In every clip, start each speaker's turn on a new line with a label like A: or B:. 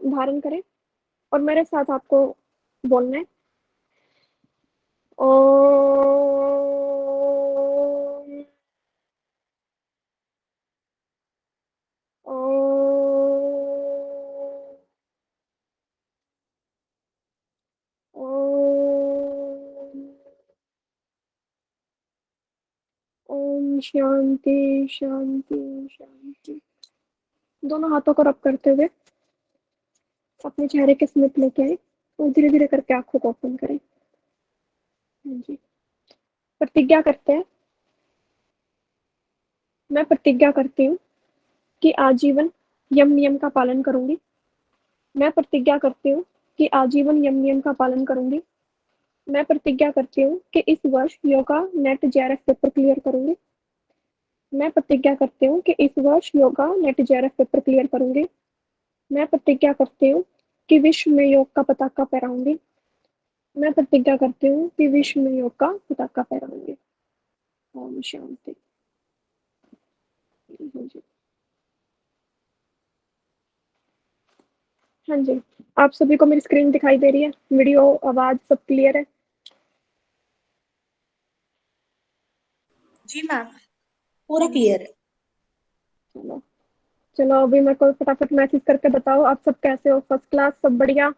A: धारण करें और मेरे साथ आपको बोलना है ओम। ओम। ओम। ओम शांति शांति शांति। दोनों हाथों को रब करते हुए अपने चेहरे के समीप लेके आए और धीरे धीरे करके आंखों को ओपन करें। हाँ जी। प्रतिज्ञा करते हैं। मैं प्रतिज्ञा करती हूँ कि आजीवन यम नियम का पालन करूंगी। मैं प्रतिज्ञा करती हूँ कि आजीवन यम नियम का पालन करूंगी। मैं प्रतिज्ञा करती हूँ कि इस वर्ष yoga net JRF paper clear करूंगी। मैं प्रतिज्ञा करती हूँ कि इस वर्ष yoga net JRF paper clear करूंगी। मैं प्रतिज्ञा करती हूँ कि विश्व में योग का पताका फहराऊंगी। मैं प्रतिज्ञा करती हूँ कि विश्व में योग का पताका फहराऊंगी। ओम शांति। हाँ जी। हाँ जी। आप सभी को मेरी स्क्रीन दिखाई दे रही है? वीडियो आवाज सब क्लियर है?
B: जी मैम, पूरा क्लियर है।
A: चलो। चलो अभी मेरे को फटाफट मैसेज करके बताओ आप सब कैसे हो? फर्स्ट क्लास, सब बढ़िया?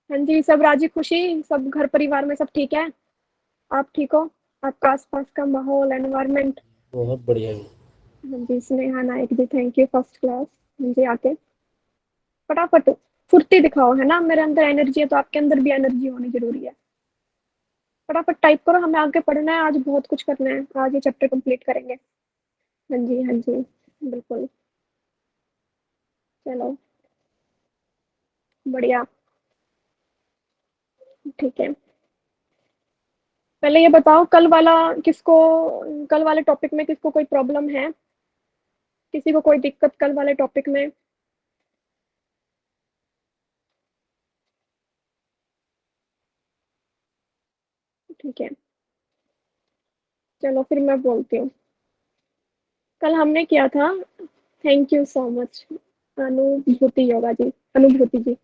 A: हाँ जी, सब राजी खुशी, सब घर परिवार में सब ठीक है? आप ठीक हो? आपका आसपास का माहौल, एनवायरनमेंट?
C: बहुत बढ़िया है।
A: हाँ जी, स्नेहा नायक जी, थैंक यू, फर्स्ट क्लास। हाँ जी, आके फटाफट फुर्ती दिखाओ, है ना? मेरे अंदर एनर्जी है तो आपके अंदर भी एनर्जी होनी जरूरी है। फटाफट टाइप करो, हमें आगे पढ़ना है, आज बहुत कुछ करना है, आज ये चैप्टर कंप्लीट करेंगे। हाँ जी, हाँ जी, बिल्कुल। चलो, बढ़िया। ठीक है। पहले ये बताओ, किसको कल वाले टॉपिक में किसको कोई प्रॉब्लम है? किसी को कोई दिक्कत कल वाले टॉपिक में? ठीक है, चलो फिर मैं बोलती हूँ। कल हमने किया था, थैंक यू सो मच अनुभूति योगा जी, अनुभूति जी।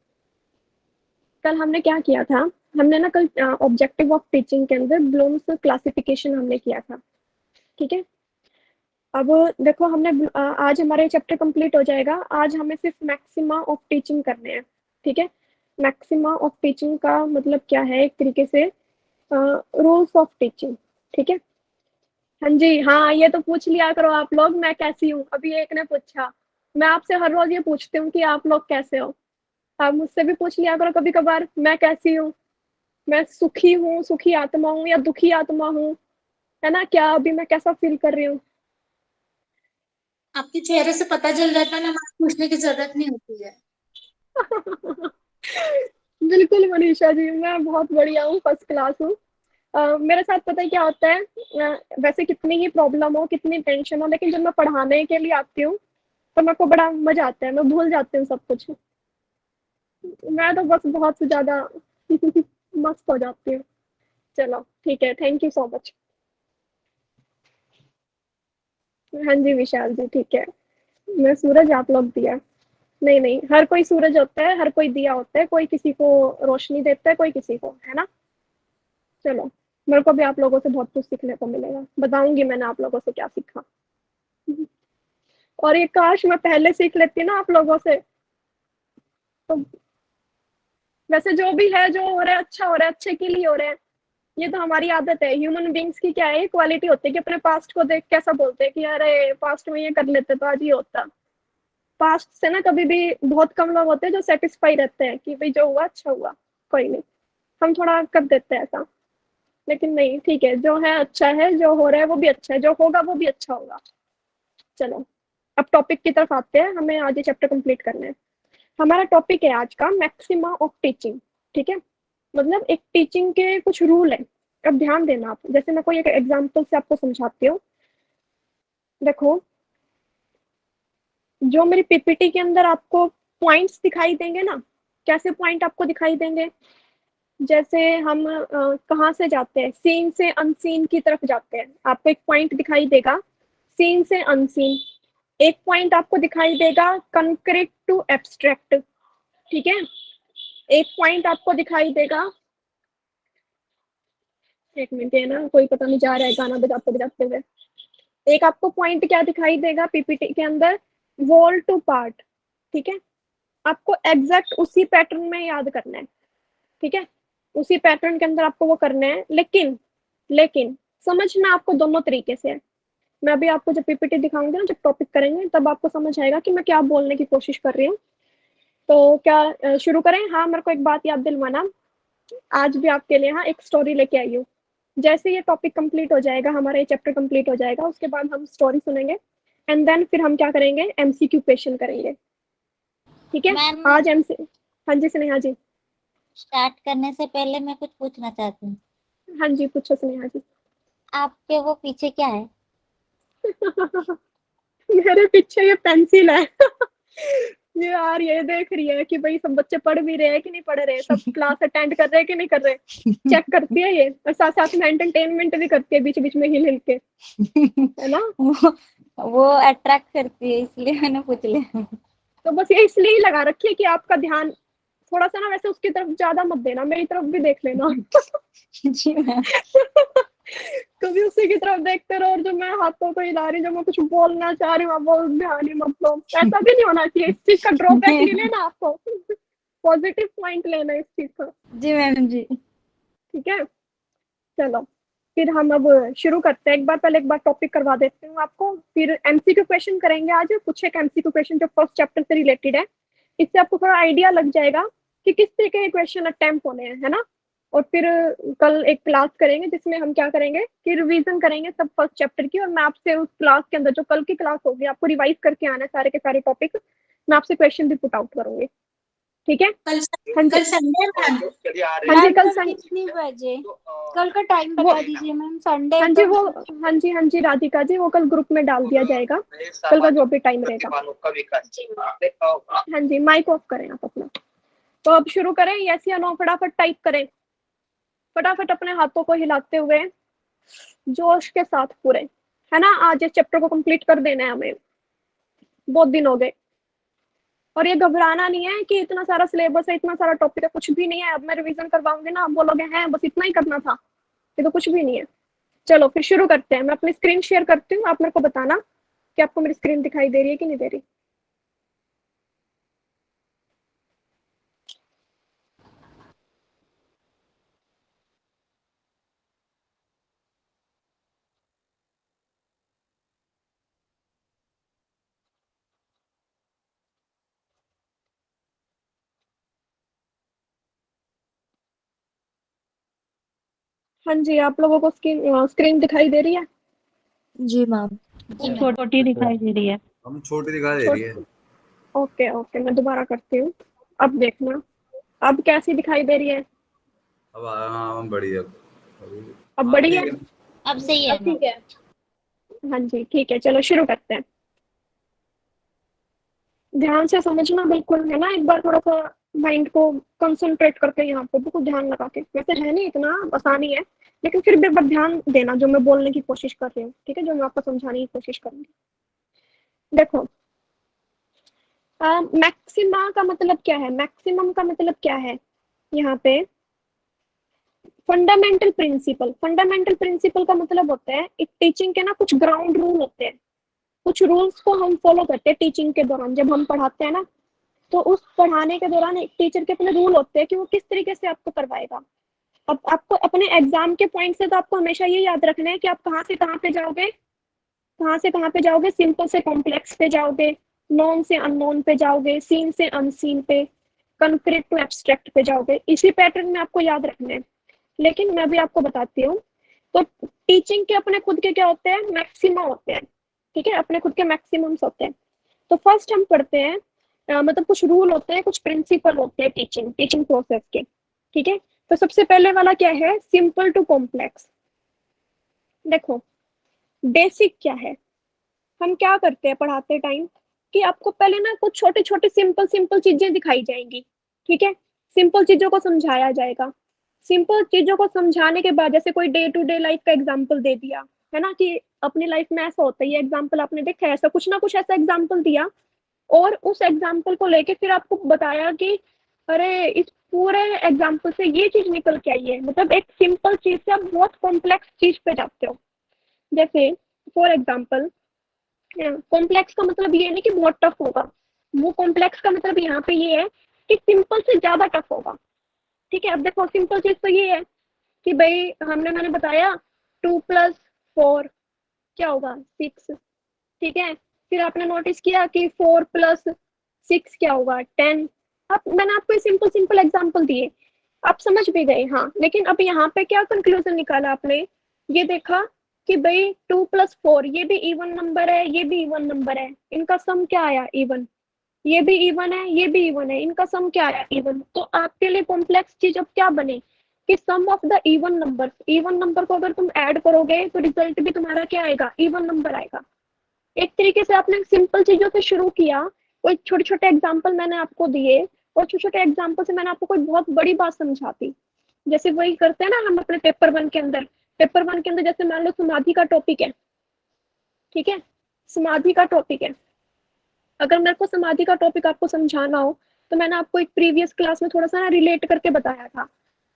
A: कल हमने क्या किया था? हमने ना कल ऑब्जेक्टिव ऑफ टीचिंग के अंदर ब्लूम्स क्लासिफिकेशन हमने किया था। ठीक है। अब देखो, आज हमारे चैप्टर कंप्लीट हो जाएगा। आज हमें सिर्फ मैक्सिमा ऑफ टीचिंग करने हैं। ठीक है। मैक्सिमा ऑफ टीचिंग का मतलब क्या है? एक तरीके से रूल्स ऑफ टीचिंग। ठीक है। हाँ जी, हाँ, ये तो पूछ लिया करो आप लोग मैं कैसी हूँ। अभी एक ने पूछा। मैं आपसे हर रोज ये पूछती हूँ कि आप लोग कैसे हो। आप मुझसे भी पूछ लिया करो कभी कभार, मैं कैसी हूँ। मैं सुखी हूँ, सुखी आत्मा हूँ, या दुखी आत्मा हूँ? है ना? क्या अभी मैं कैसा फील कर रही हूँ?
B: आपके चेहरे से पता चल जाता है ना मैम, पूछने की जरूरत नहीं होती है।
A: बिल्कुल मनीषा जी, मैं बहुत बढ़िया हूँ, फर्स्ट क्लास हूँ। मेरे साथ पता है क्या होता है? वैसे कितनी ही प्रॉब्लम हो, कितनी टेंशन हो, लेकिन जब मैं पढ़ाने के लिए आती हूँ तो मेरे को बड़ा मजा आता है, मैं भूल जाती हूँ सब कुछ। मैं तो बस बहुत से ज्यादा मस्त हो जाती हूँ। चलो ठीक है, थैंक यू सो मच। हाँ जी विशाल जी, ठीक है। मैं सूरज, आप लोग दिया। नहीं नहीं, हर कोई सूरज होता है, हर कोई दिया होता है, कोई किसी को रोशनी देता है, कोई किसी को, है ना? चलो, मेरे को भी आप लोगों से बहुत कुछ सीखने को मिलेगा, बताऊंगी मैंने आप लोगों से क्या सीखा। और ये काश मैं पहले सीख लेती ना आप लोगों से। तो वैसे जो भी है, जो हो रहा है अच्छा हो रहा है, अच्छे के लिए हो रहा है। ये तो हमारी आदत है, ह्यूमन बींग्स की क्या है, क्वालिटी होती है कि अपने पास्ट को देख कैसा बोलते हैं कि अरे पास्ट में ये कर लेते तो आज ये होता। पास्ट से ना कभी भी बहुत कम लोग होते हैं जो सेटिस्फाई रहते हैं कि भाई जो हुआ अच्छा हुआ, कोई नहीं। हम थोड़ा कर देते हैं ऐसा। लेकिन नहीं, ठीक है, जो है अच्छा है, जो हो रहा है वो भी अच्छा है, जो होगा वो भी अच्छा होगा। चलो, अब टॉपिक की तरफ आते हैं, हमें आज ये चैप्टर कंप्लीट करना है। हमारा टॉपिक है आज का मैक्सिमा ऑफ टीचिंग। ठीक है। मतलब एक टीचिंग के कुछ रूल है। अब ध्यान देना आप, जैसे मैं कोई एक एग्जांपल से आपको समझाती हूँ। देखो, जो मेरी पीपीटी के अंदर आपको पॉइंट्स दिखाई देंगे ना, कैसे पॉइंट आपको दिखाई देंगे? जैसे हम कहाँ से जाते हैं, सीन से अनसीन की तरफ जाते हैं, आपको एक पॉइंट दिखाई देगा। सीन से अनसीन। एक पॉइंट आपको दिखाई देगा कंक्रीट टू एब्स्ट्रैक्ट, ठीक है। एक पॉइंट आपको दिखाई देगा, एक मिनट है ना, कोई पता नहीं जा रहा है गाना बजाते बजाते हुए। एक आपको पॉइंट क्या दिखाई देगा पीपीटी के अंदर, वॉल टू पार्ट, ठीक है। आपको एग्जैक्ट उसी पैटर्न में याद करना है, ठीक है। उसी पैटर्न के अंदर आपको वो करना है, लेकिन लेकिन समझना आपको दोनों तरीके से है। मैं अभी आपको जब पीपीटी दिखाऊंगी ना, जब टॉपिक करेंगे, तब आपको समझ आएगा कि मैं क्या बोलने की कोशिश कर रही हूँ। तो क्या शुरू करें? हाँ, मेरे को एक बात याद दिलवाना, आज भी आपके लिए हाँ एक स्टोरी लेके आई हूँ। जैसे ये टॉपिक कंप्लीट हो जाएगा, हमारा ये चैप्टर कंप्लीट हो जाएगा, उसके बाद हम स्टोरी सुनेंगे एंड देन फिर हम क्या करेंगे, एमसीक्यू क्वेश्चन करेंगे, ठीक है।
C: मैम,
A: आज एमसी, हाँ जी स्नेहा जी।
C: स्टार्ट करने से पहले मैं कुछ पूछना चाहती हूँ।
A: हाँ जी, पूछो स्नेहा जी।
C: आपके वो पीछे क्या है?
A: मेरे पीछे ये पेंसिल है। ये यार ये देख रही है कि भाई सब बच्चे पढ़ भी रहे हैं कि नहीं पढ़ रहे, सब क्लास अटेंड कर रहे हैं कि नहीं कर रहे, चेक करती है ये, और साथ साथ में एंटरटेनमेंट भी करती है बीच बीच में हिल हिल के, है ना।
C: वो अट्रैक्ट करती है, इसलिए मैंने पूछ लिया।
A: तो बस ये इसलिए ही लगा रखी है कि आपका ध्यान थोड़ा सा ना वैसे उसकी तरफ ज्यादा मत देना, मेरी तरफ भी देख लेना।
C: जी मैम।
A: कभी उसी की तरफ देखते रहो, और जो मैं हाथों को हिला रही, जो मैं कुछ बोलना चाह रही हूँ वो ध्यान ही मत दो। ऐसा भी नहीं होना चाहिए, इस चीज का ड्रॉबैक नहीं लेना आपको, पॉजिटिव पॉइंट लेना इस चीज का,
C: जी मैम जी।
A: ठीक है। चलो फिर हम अब शुरू करते हैं। एक बार पहले एक बार टॉपिक करवा देती हूँ आपको, फिर एमसीक्यू क्वेश्चन करेंगे आज, कुछ एक एमसीक्यू क्वेश्चन जो फर्स्ट चैप्टर से रिलेटेड है। इससे आपको थोड़ा आइडिया लग जाएगा कि किस तरीके के क्वेश्चन अटेम्प्ट होने हैं, है ना। और फिर कल एक क्लास करेंगे जिसमें हम क्या करेंगे कि रिवीजन करेंगे सब फर्स्ट चैप्टर की, और मैं आपसे उस क्लास के अंदर, जो कल की क्लास होगी, आपको रिवाइज करके आना है सारे के सारे टॉपिक, मैं आपसे क्वेश्चन भी पुट आउट करूंगी, ठीक है।
B: कल
A: हाँ जी,
B: कल संडे मैम।
A: हाँ जी,
C: मैम
A: कल
C: कल कितनी बजे? कल का टाइम
A: वो,
C: बता दीजिए मैम, संडे
A: हाँ
C: है
A: जी
C: तो।
A: वो, हाँ जी, हाँ जी राधिका जी, वो कल ग्रुप में डाल दिया जाएगा, कल का जो भी टाइम रहेगा। हाँ जी, माइक ऑफ करें आप अपना। तो अब शुरू करें, यस या नो, फटाफट टाइप करें, फटाफट अपने हाथों को हिलाते हुए जोश के साथ पूरे, है ना। आज इस चैप्टर को कंप्लीट कर देना है हमें, बहुत दिन हो गए। और ये घबराना नहीं है कि इतना सारा सिलेबस है, इतना सारा टॉपिक है, कुछ भी नहीं है। अब मैं रिवीजन करवाऊंगी ना, आप बोलोगे हैं बस इतना ही करना था, ये तो कुछ भी नहीं है। चलो फिर शुरू करते हैं। मैं अपनी स्क्रीन शेयर करती हूँ, आप मेरे को बताना कि आपको मेरी स्क्रीन दिखाई दे रही है कि नहीं दे रही। हाँ जी, आप लोगों को स्क्रीन दिखाई दे रही है?
C: जी मैम।
B: जी मैम।
D: छोटी दिखाई दे रही है।
E: हम छोटी दिखाई दे
A: छोट
E: रही है।
A: ओके ओके, मैं दोबारा करती हूँ, अब देखना अब कैसी दिखाई दे रही है।
E: अब हाँ हम बढ़िया।
A: अब
E: हाँ
A: बड़ी है?
E: ठीक है।
C: अब सही है मैम।
B: ठीक है।
A: हाँ जी ठीक है, चलो शुरू करते हैं। ध्यान से समझना बिल्कुल, है ना। एक बार थोड़ा सा माइंड को कंसंट्रेट करके यहाँ पे बिल्कुल ध्यान लगा के, वैसे है नहीं इतना आसानी है, लेकिन फिर भी एक बार ध्यान देना जो मैं बोलने की कोशिश कर रही हूँ, ठीक है, जो मैं आपको समझाने की कोशिश करूंगी। देखो, मैक्सिमा का मतलब क्या है, मैक्सिमम का मतलब क्या है यहाँ पे, फंडामेंटल प्रिंसिपल। फंडामेंटल प्रिंसिपल का मतलब होता है एक टीचिंग के ना कुछ ग्राउंड रूल होते हैं, कुछ रूल्स को हम फॉलो करते हैं टीचिंग के दौरान, जब हम पढ़ाते हैं ना, तो उस पढ़ाने के दौरान एक टीचर के अपने रूल होते हैं कि वो किस तरीके से आपको करवाएगा। अब आपको अपने एग्जाम के पॉइंट से तो आपको हमेशा ये याद रखना है कि आप कहाँ से कहाँ पे जाओगे, कहाँ से कहाँ पे जाओगे, सिंपल से कॉम्प्लेक्स पे जाओगे, नॉन से अननोन पे जाओगे, सीन से अनसीन पे, कंक्रीट टू एब्स्ट्रैक्ट पे जाओगे। इसी पैटर्न में आपको याद रखना है। लेकिन मैं भी आपको बताती हूँ, तो टीचिंग के अपने खुद के क्या होते हैं, मैक्सिमा होते हैं, ठीक है, अपने खुद के मैक्सिमम्स होते हैं। तो फर्स्ट हम पढ़ते हैं, मतलब कुछ रूल होते हैं, कुछ प्रिंसिपल होते हैं टीचिंग टीचिंग प्रोसेस के, ठीक है। तो सबसे पहले वाला क्या है, सिंपल टू कॉम्प्लेक्स। देखो, बेसिक क्या है, हम क्या करते हैं पढ़ाते टाइम कि आपको पहले ना कुछ छोटे छोटे सिंपल सिंपल चीजें दिखाई जाएंगी, ठीक है, सिंपल चीजों को समझाया जाएगा। सिंपल चीजों को समझाने के बाद जैसे कोई डे टू डे लाइफ का एग्जांपल दे दिया, है ना, कि अपनी लाइफ में ऐसा होता है, ये एग्जाम्पल आपने देखा है, ऐसा कुछ ना कुछ ऐसा एग्जाम्पल दिया और उस एग्जाम्पल को लेके फिर आपको बताया कि अरे इस पूरे एग्जाम्पल से ये चीज निकल के आई है। मतलब एक सिंपल चीज से आप बहुत कॉम्प्लेक्स चीज पे जाते हो। जैसे फॉर एग्जाम्पल, कॉम्प्लेक्स का मतलब ये नहीं कि बहुत टफ होगा, वो कॉम्प्लेक्स का मतलब यहाँ पे ये है कि सिंपल से ज्यादा टफ होगा। ठीक है, अब देखो सिंपल चीज तो ये है कि भाई मैंने बताया 2+4 क्या होगा 6। ठीक है, फिर आपने नोटिस किया कि 4+6 क्या होगा 10। अब मैंने आपको सिंपल सिंपल एग्जांपल दिए, आप समझ भी गए। हाँ, लेकिन अब यहाँ पे क्या कंक्लूजन निकाला आपने, ये देखा कि भाई 2+4 ये भी इवन नंबर है, ये भी इवन नंबर है, इनका सम क्या आया इवन, ये भी इवन है, ये भी इवन है, इनका सम क्या आया इवन। तो आपके लिए कॉम्प्लेक्स चीज अब क्या बने कि sum of the even number, even number को अगर तुम ऐड करोगे तो रिजल्ट भी तुम्हारा क्या आएगा, इवन नंबर आएगा। एक तरीके से आपने सिंपल चीजों से शुरू किया, कोई छोटे छोटे एग्जाम्पल मैंने आपको दिए और छोटे छोटे एग्जाम्पल से मैंने आपको कोई बहुत बड़ी बात समझाती। जैसे वही करते हैं ना हम अपने पेपर 1 के अंदर। पेपर 1 के अंदर जैसे मान लो समाधि का टॉपिक है, ठीक है, समाधि का टॉपिक है, अगर मेरे को समाधि का टॉपिक आपको समझाना हो तो मैंने आपको एक प्रीवियस क्लास में थोड़ा सा ना रिलेट करके बताया था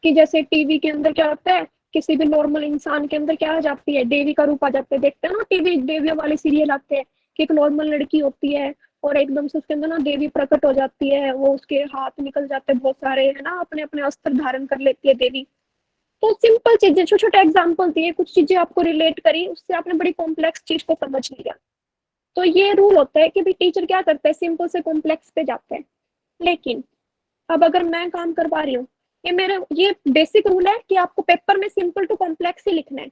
A: कि जैसे टीवी के अंदर क्या होता है, किसी भी नॉर्मल इंसान के अंदर क्या आ जाती है, देवी का रूप आ जाता है। देखते हैं ना टीवी देवियों वाले सीरियल आते हैं कि एक नॉर्मल लड़की होती है और एकदम से उसके अंदर ना देवी प्रकट हो जाती है, वो उसके हाथ निकल जाते हैं बहुत सारे, है ना, अपने अपने अस्त्र धारण कर लेती है देवी। तो सिंपल चीजें, छोटे छोटे एग्जाम्पल दिए, कुछ चीजें आपको रिलेट करी, उससे आपने बड़ी कॉम्प्लेक्स चीज को समझ लिया। तो ये रूल होता है कि भाई टीचर क्या करता है, सिंपल से कॉम्प्लेक्स पे जाते हैं। लेकिन अब अगर मैं काम करवा रही हूँ, ये बेसिक रूल है कि आपको पेपर में सिंपल टू कॉम्प्लेक्स ही लिखना है।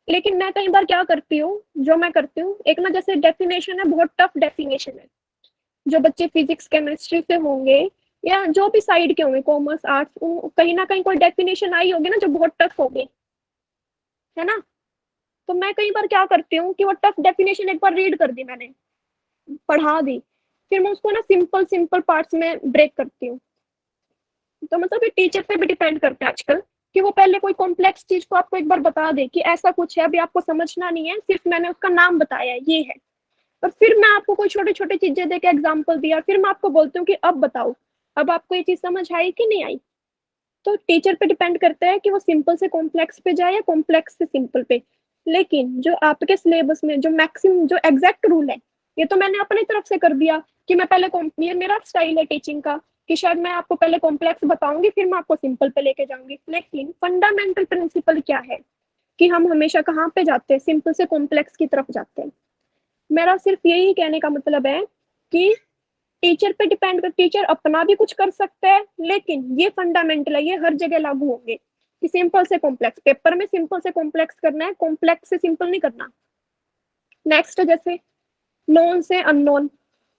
A: लेकिन मैं कई बार क्या करती हूँ, जो मैं करती हूँ, एक ना जैसे डेफिनेशन है, बहुत टफ डेफिनेशन है, जो बच्चे फिजिक्स केमिस्ट्री से होंगे या जो भी साइड के होंगे, कॉमर्स आर्ट्स, कहीं ना कहीं कोई डेफिनेशन आई होगी ना जो बहुत टफ होगी, है ना। तो मैं कई बार क्या करती हूँ कि वो टफ डेफिनेशन एक बार रीड कर दी मैंने, पढ़ा दी, फिर मैं उसको ना सिंपल सिंपल पार्ट्स में ब्रेक करती हूँ। तो मतलब ये टीचर पे भी डिपेंड करता है आजकल कि वो पहले कोई कॉम्प्लेक्स चीज को आपको एक बार बता दे कि ऐसा कुछ है, अभी आपको समझना नहीं है, सिर्फ मैंने उसका नाम बताया है, ये है। और फिर मैं आपको कोई छोटे छोटे चीजें देके एग्जाम्पल दिया, फिर मैं आपको बोलती हूँ कि अब बताओ, अब आपको ये चीज समझ आई कि नहीं आई। तो टीचर पे डिपेंड करता है कि वो सिंपल से कॉम्प्लेक्स पे जाए या कॉम्प्लेक्स से सिंपल पे। लेकिन जो आपके सिलेबस में जो मैक्सिमम जो एग्जैक्ट रूल है, ये तो मैंने अपनी तरफ से कर दिया कि मैं पहले ये मेरा स्टाइल है टीचिंग का कि शायद मैं आपको पहले कॉम्प्लेक्स बताऊंगी फिर मैं आपको सिंपल पे लेके जाऊंगी। लेकिन फंडामेंटल प्रिंसिपल क्या है कि हम हमेशा कहाँ पे जाते हैं, सिंपल से कॉम्प्लेक्स की तरफ जाते हैं। मेरा सिर्फ यही कहने का मतलब है कि टीचर पे डिपेंड कर, टीचर अपना भी कुछ कर सकता है, लेकिन ये फंडामेंटल है, ये हर जगह लागू होंगे कि सिंपल से कॉम्प्लेक्स, पेपर में सिंपल से कॉम्प्लेक्स करना है, कॉम्प्लेक्स से सिंपल नहीं करना। नेक्स्ट जैसे नोन से अननोन,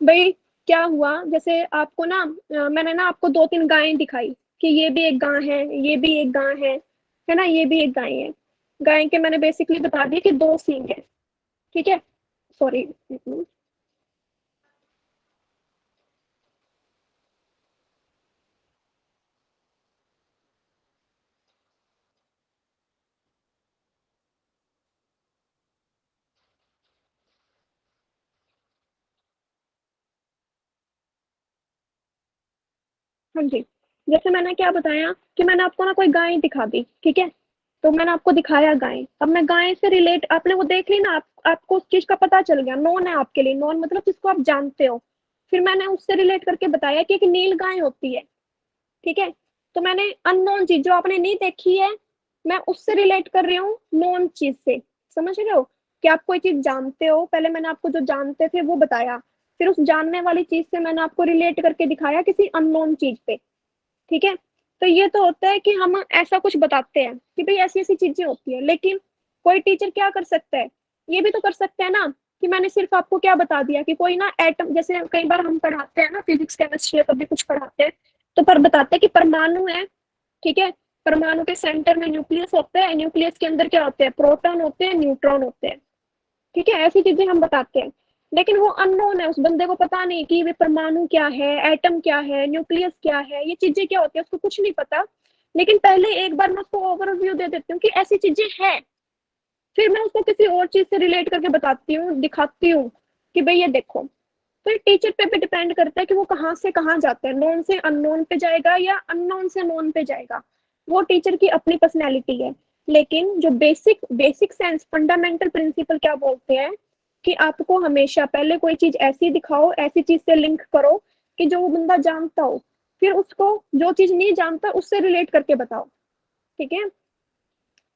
A: भाई क्या हुआ, जैसे आपको ना मैंने ना आपको 2-3 गायें दिखाई कि ये भी एक गाय है, ये भी एक गाय है ना, ये भी एक गाय है। गाय के मैंने बेसिकली बता दिया कि 2 सींग है, ठीक है, सॉरी। हाँ जी, जैसे मैंने क्या बताया कि मैंने आपको ना कोई गाय दिखा दी, ठीक है, तो मैंने आपको दिखाया गाय, अब मैं गाय से रिलेट, आपने वो देख ली ना, आपको उस चीज का पता चल गया, नॉन है आपके लिए, नॉन मतलब जिसको आप जानते हो। फिर मैंने उससे रिलेट करके बताया कि एक नील गाय होती है, ठीक है। तो मैंने अननोन चीज जो आपने नहीं देखी है, मैं उससे रिलेट कर रही हूँ नॉन चीज से। समझ रहे हो कि आप कोई चीज जानते हो, पहले मैंने आपको जो जानते थे वो बताया, फिर उस जानने वाली चीज से मैंने आपको रिलेट करके दिखाया किसी अननोन चीज पे, ठीक है। तो ये तो होता है कि हम ऐसा कुछ बताते हैं कि भाई ऐसी ऐसी चीजें होती है। लेकिन कोई टीचर क्या कर सकता है, ये भी तो कर सकते हैं ना कि मैंने सिर्फ आपको क्या बता दिया कि कोई ना एटम, जैसे कई बार हम पढ़ाते हैं ना फिजिक्स केमिस्ट्री कभी कुछ पढ़ाते हैं, तो पर बताते हैं कि परमाणु है, ठीक है, परमाणु के सेंटर में न्यूक्लियस होता है, न्यूक्लियस के अंदर क्या होते हैं, प्रोटॉन होते हैं, न्यूट्रॉन होते हैं, ठीक है, ऐसी चीजें हम बताते हैं। लेकिन वो अननोन है, उस बंदे को पता नहीं कि वे परमाणु क्या है, एटम क्या है, न्यूक्लियस क्या है, ये चीजें क्या होती है, उसको कुछ नहीं पता। लेकिन पहले एक बार मैं उसको ओवरव्यू दे देती हूँ कि ऐसी चीजें हैं, फिर मैं उसको किसी और चीज से रिलेट करके बताती हूँ, दिखाती हूँ कि भाई ये देखो। तो टीचर पे भी डिपेंड करता है कि वो कहाँ से कहाँ जाता है, नोन से अननोन पे जाएगा या अननोन से नोन पे जाएगा, वो टीचर की अपनी पर्सनैलिटी है। लेकिन जो basic basic sense, fundamental principle क्या बोलते हैं कि आपको हमेशा पहले कोई चीज ऐसी दिखाओ, ऐसी चीज से लिंक करो कि जो वो बंदा जानता हो, फिर उसको जो चीज नहीं जानता उससे रिलेट करके बताओ। ठीक है।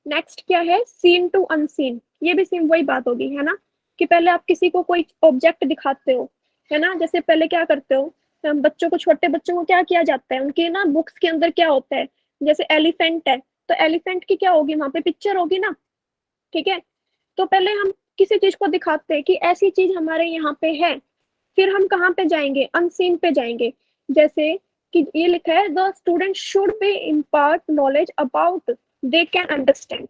A: नेक्स्ट क्या है, सीन टू अनसीन। ये भी सेम वही बात होगी, है ना, कि पहले आप किसी को कोई ऑब्जेक्ट दिखाते हो, है ना, जैसे पहले क्या करते हो, बच्चों को, छोटे बच्चों को क्या किया जाता है, उनके ना बुक्स के अंदर क्या होता है, जैसे एलिफेंट है तो एलिफेंट की क्या होगी, वहां पे पिक्चर होगी ना। ठीक है। तो पहले हम किसी चीज को दिखाते हैं कि ऐसी चीज हमारे यहाँ पे है, फिर हम कहाँ पे जाएंगे, अनसीन पे जाएंगे। जैसे कि ये लिखा है, the student should be impart knowledge about they can understand.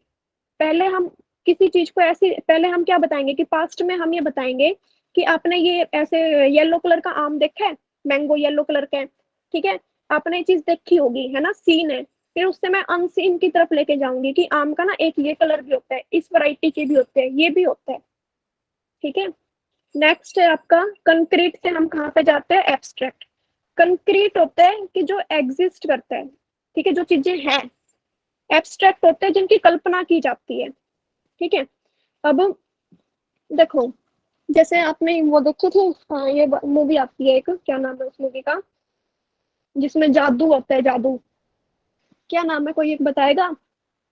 A: पहले हम किसी चीज को ऐसी, पहले हम क्या बताएंगे कि पास्ट में हम ये बताएंगे कि आपने ये ऐसे येलो कलर का आम देखा है, मैंगो येलो कलर का है। ठीक है। आपने ये चीज देखी होगी, है ना, सीन है। फिर उससे मैं अनसीन की तरफ लेके जाऊंगी कि आम का ना एक ये कलर भी होता है, इस वैरायटी के भी होते हैं, ये भी होता है। ठीक है। नेक्स्ट है आपका कंक्रीट से हम कहाँ पे जाते हैं, एब्स्ट्रैक्ट। कंक्रीट होता है कि जो एग्जिस्ट करता है, ठीक है, जो चीजें हैं। एब्स्ट्रैक्ट होते हैं जिनकी कल्पना की जाती है। ठीक है। अब देखो, जैसे आपने वो देखी थी, हाँ, ये मूवी आती है एक, क्या नाम है उस मूवी का, जिसमें जादू होता है, जादू, क्या नाम है, कोई एक बताएगा।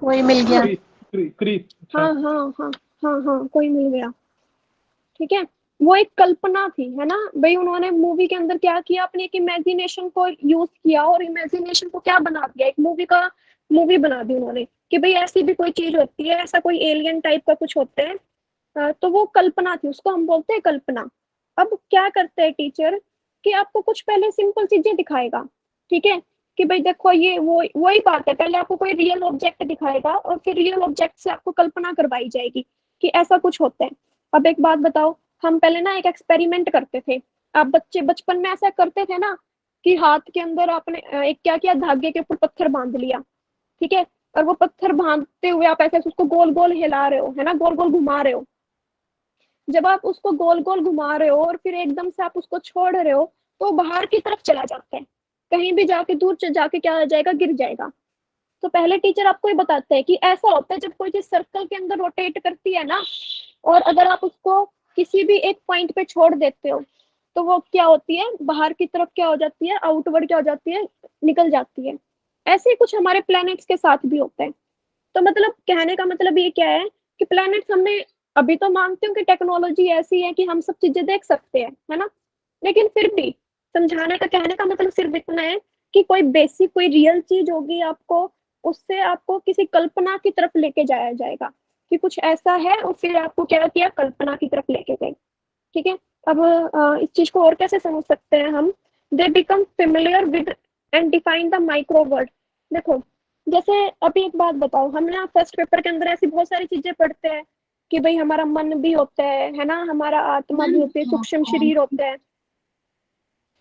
C: वही मिल गया।
D: क्रीस।
A: हाँ हाँ हाँ, हाँ हाँ, कोई मिल गया। ठीक है। वो एक कल्पना थी, है ना भाई, उन्होंने मूवी के अंदर क्या किया, अपनी एक इमेजिनेशन को यूज किया और इमेजिनेशन को क्या बना दिया, एक मूवी का, मूवी बना दी उन्होंने कि भाई ऐसी भी कोई चीज होती है, ऐसा कोई एलियन टाइप का कुछ होता है। तो वो कल्पना थी, उसको हम बोलते हैं कल्पना। अब क्या करते हैं टीचर कि आपको कुछ पहले सिंपल चीजें दिखाएगा। ठीक है। कि भाई देखो, ये वो वही बात है, पहले आपको कोई रियल ऑब्जेक्ट दिखाएगा और फिर रियल ऑब्जेक्ट से आपको कल्पना करवाई जाएगी कि ऐसा कुछ होता है। अब एक बात बताओ, हम पहले ना एक एक्सपेरिमेंट करते थे, आप बच्चे बचपन में ऐसा करते थे ना, कि हाथ के अंदर आपने एक क्या किया, धागे के ऊपर पत्थर बांध लिया। ठीक है। और वो पत्थर बांधते हुए आप ऐसे उसको गोल गोल हिला रहे हो, है ना, गोल गोल घुमा रहे हो। जब आप उसको गोल गोल घुमा रहे हो और फिर एकदम से आप उसको छोड़ रहे हो, तो बाहर की तरफ चला जाता है, कहीं भी जाके दूर जाके क्या हो जाएगा, गिर जाएगा। तो पहले टीचर आपको ये बताते हैं कि ऐसा होता है जब कोई चीज सर्कल के अंदर रोटेट करती है ना, और अगर आप उसको किसी भी एक पॉइंट पे छोड़ देते हो, तो वो क्या होती है, बाहर की तरफ क्या हो जाती है, आउटवर्ड क्या हो जाती है, निकल जाती है। ऐसे ही कुछ हमारे प्लैनेट्स के साथ भी होता है। तो मतलब कहने का मतलब ये क्या है कि प्लैनेट्स हमने, अभी तो मानते हो कि टेक्नोलॉजी ऐसी है कि हम सब चीजें देख सकते हैं, है ना, लेकिन फिर भी समझाने का, कहने का मतलब सिर्फ इतना है कि कोई बेसिक, कोई रियल चीज होगी आपको, उससे आपको किसी कल्पना की तरफ लेके जाया जाएगा कि कुछ ऐसा है, और फिर आपको क्या किया, कल्पना की तरफ लेके गए। ठीक है। अब इस चीज को और कैसे समझ सकते हैं हम, they become familiar with and define the micro word. देखो, जैसे अभी एक बात बताओ, हम ना फर्स्ट पेपर के अंदर ऐसी बहुत सारी चीजें पढ़ते हैं कि भाई हमारा मन भी होता है ना, हमारा आत्मा भी होती है, सूक्ष्म शरीर होता है ना,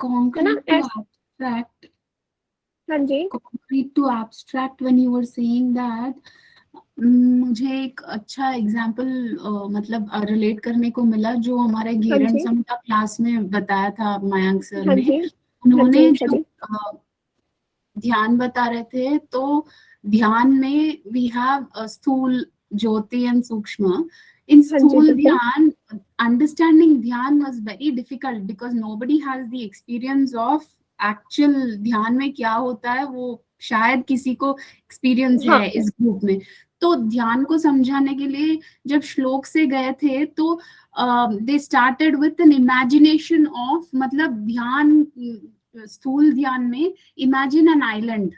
B: Concrete to abstract.
A: हाँ जी,
B: Concrete to abstract. When you were saying that, मुझे एक अच्छा एग्जाम्पल मतलब रिलेट करने को मिला, जो हमारे
A: हाँ
B: घेरन
A: जी,
B: समता क्लास में बताया था मयंक सर
A: हाँ
B: ने।
A: जी, हाँ जी,
B: उन्होंने
A: अच्छा
B: जो
A: जी,
B: ध्यान बता रहे थे, तो ध्यान में वी हैव स्थूल, ज्योति एंड सूक्ष्म। इन
A: हाँ जी,
B: स्थूल
A: बिल्कुल,
B: ध्यान, अंडरस्टैंडिंग ध्यान was very difficult because nobody has the experience of actual ध्यान में क्या होता है। वो शायद किसी को एक्सपीरियंस
A: हाँ,
B: है इस ग्रुप में। तो ध्यान को समझाने के लिए जब श्लोक से गए थे, तो they started with an imagination of, मतलब ध्यान, स्थूल ध्यान में इमेजिन एन आइलैंड,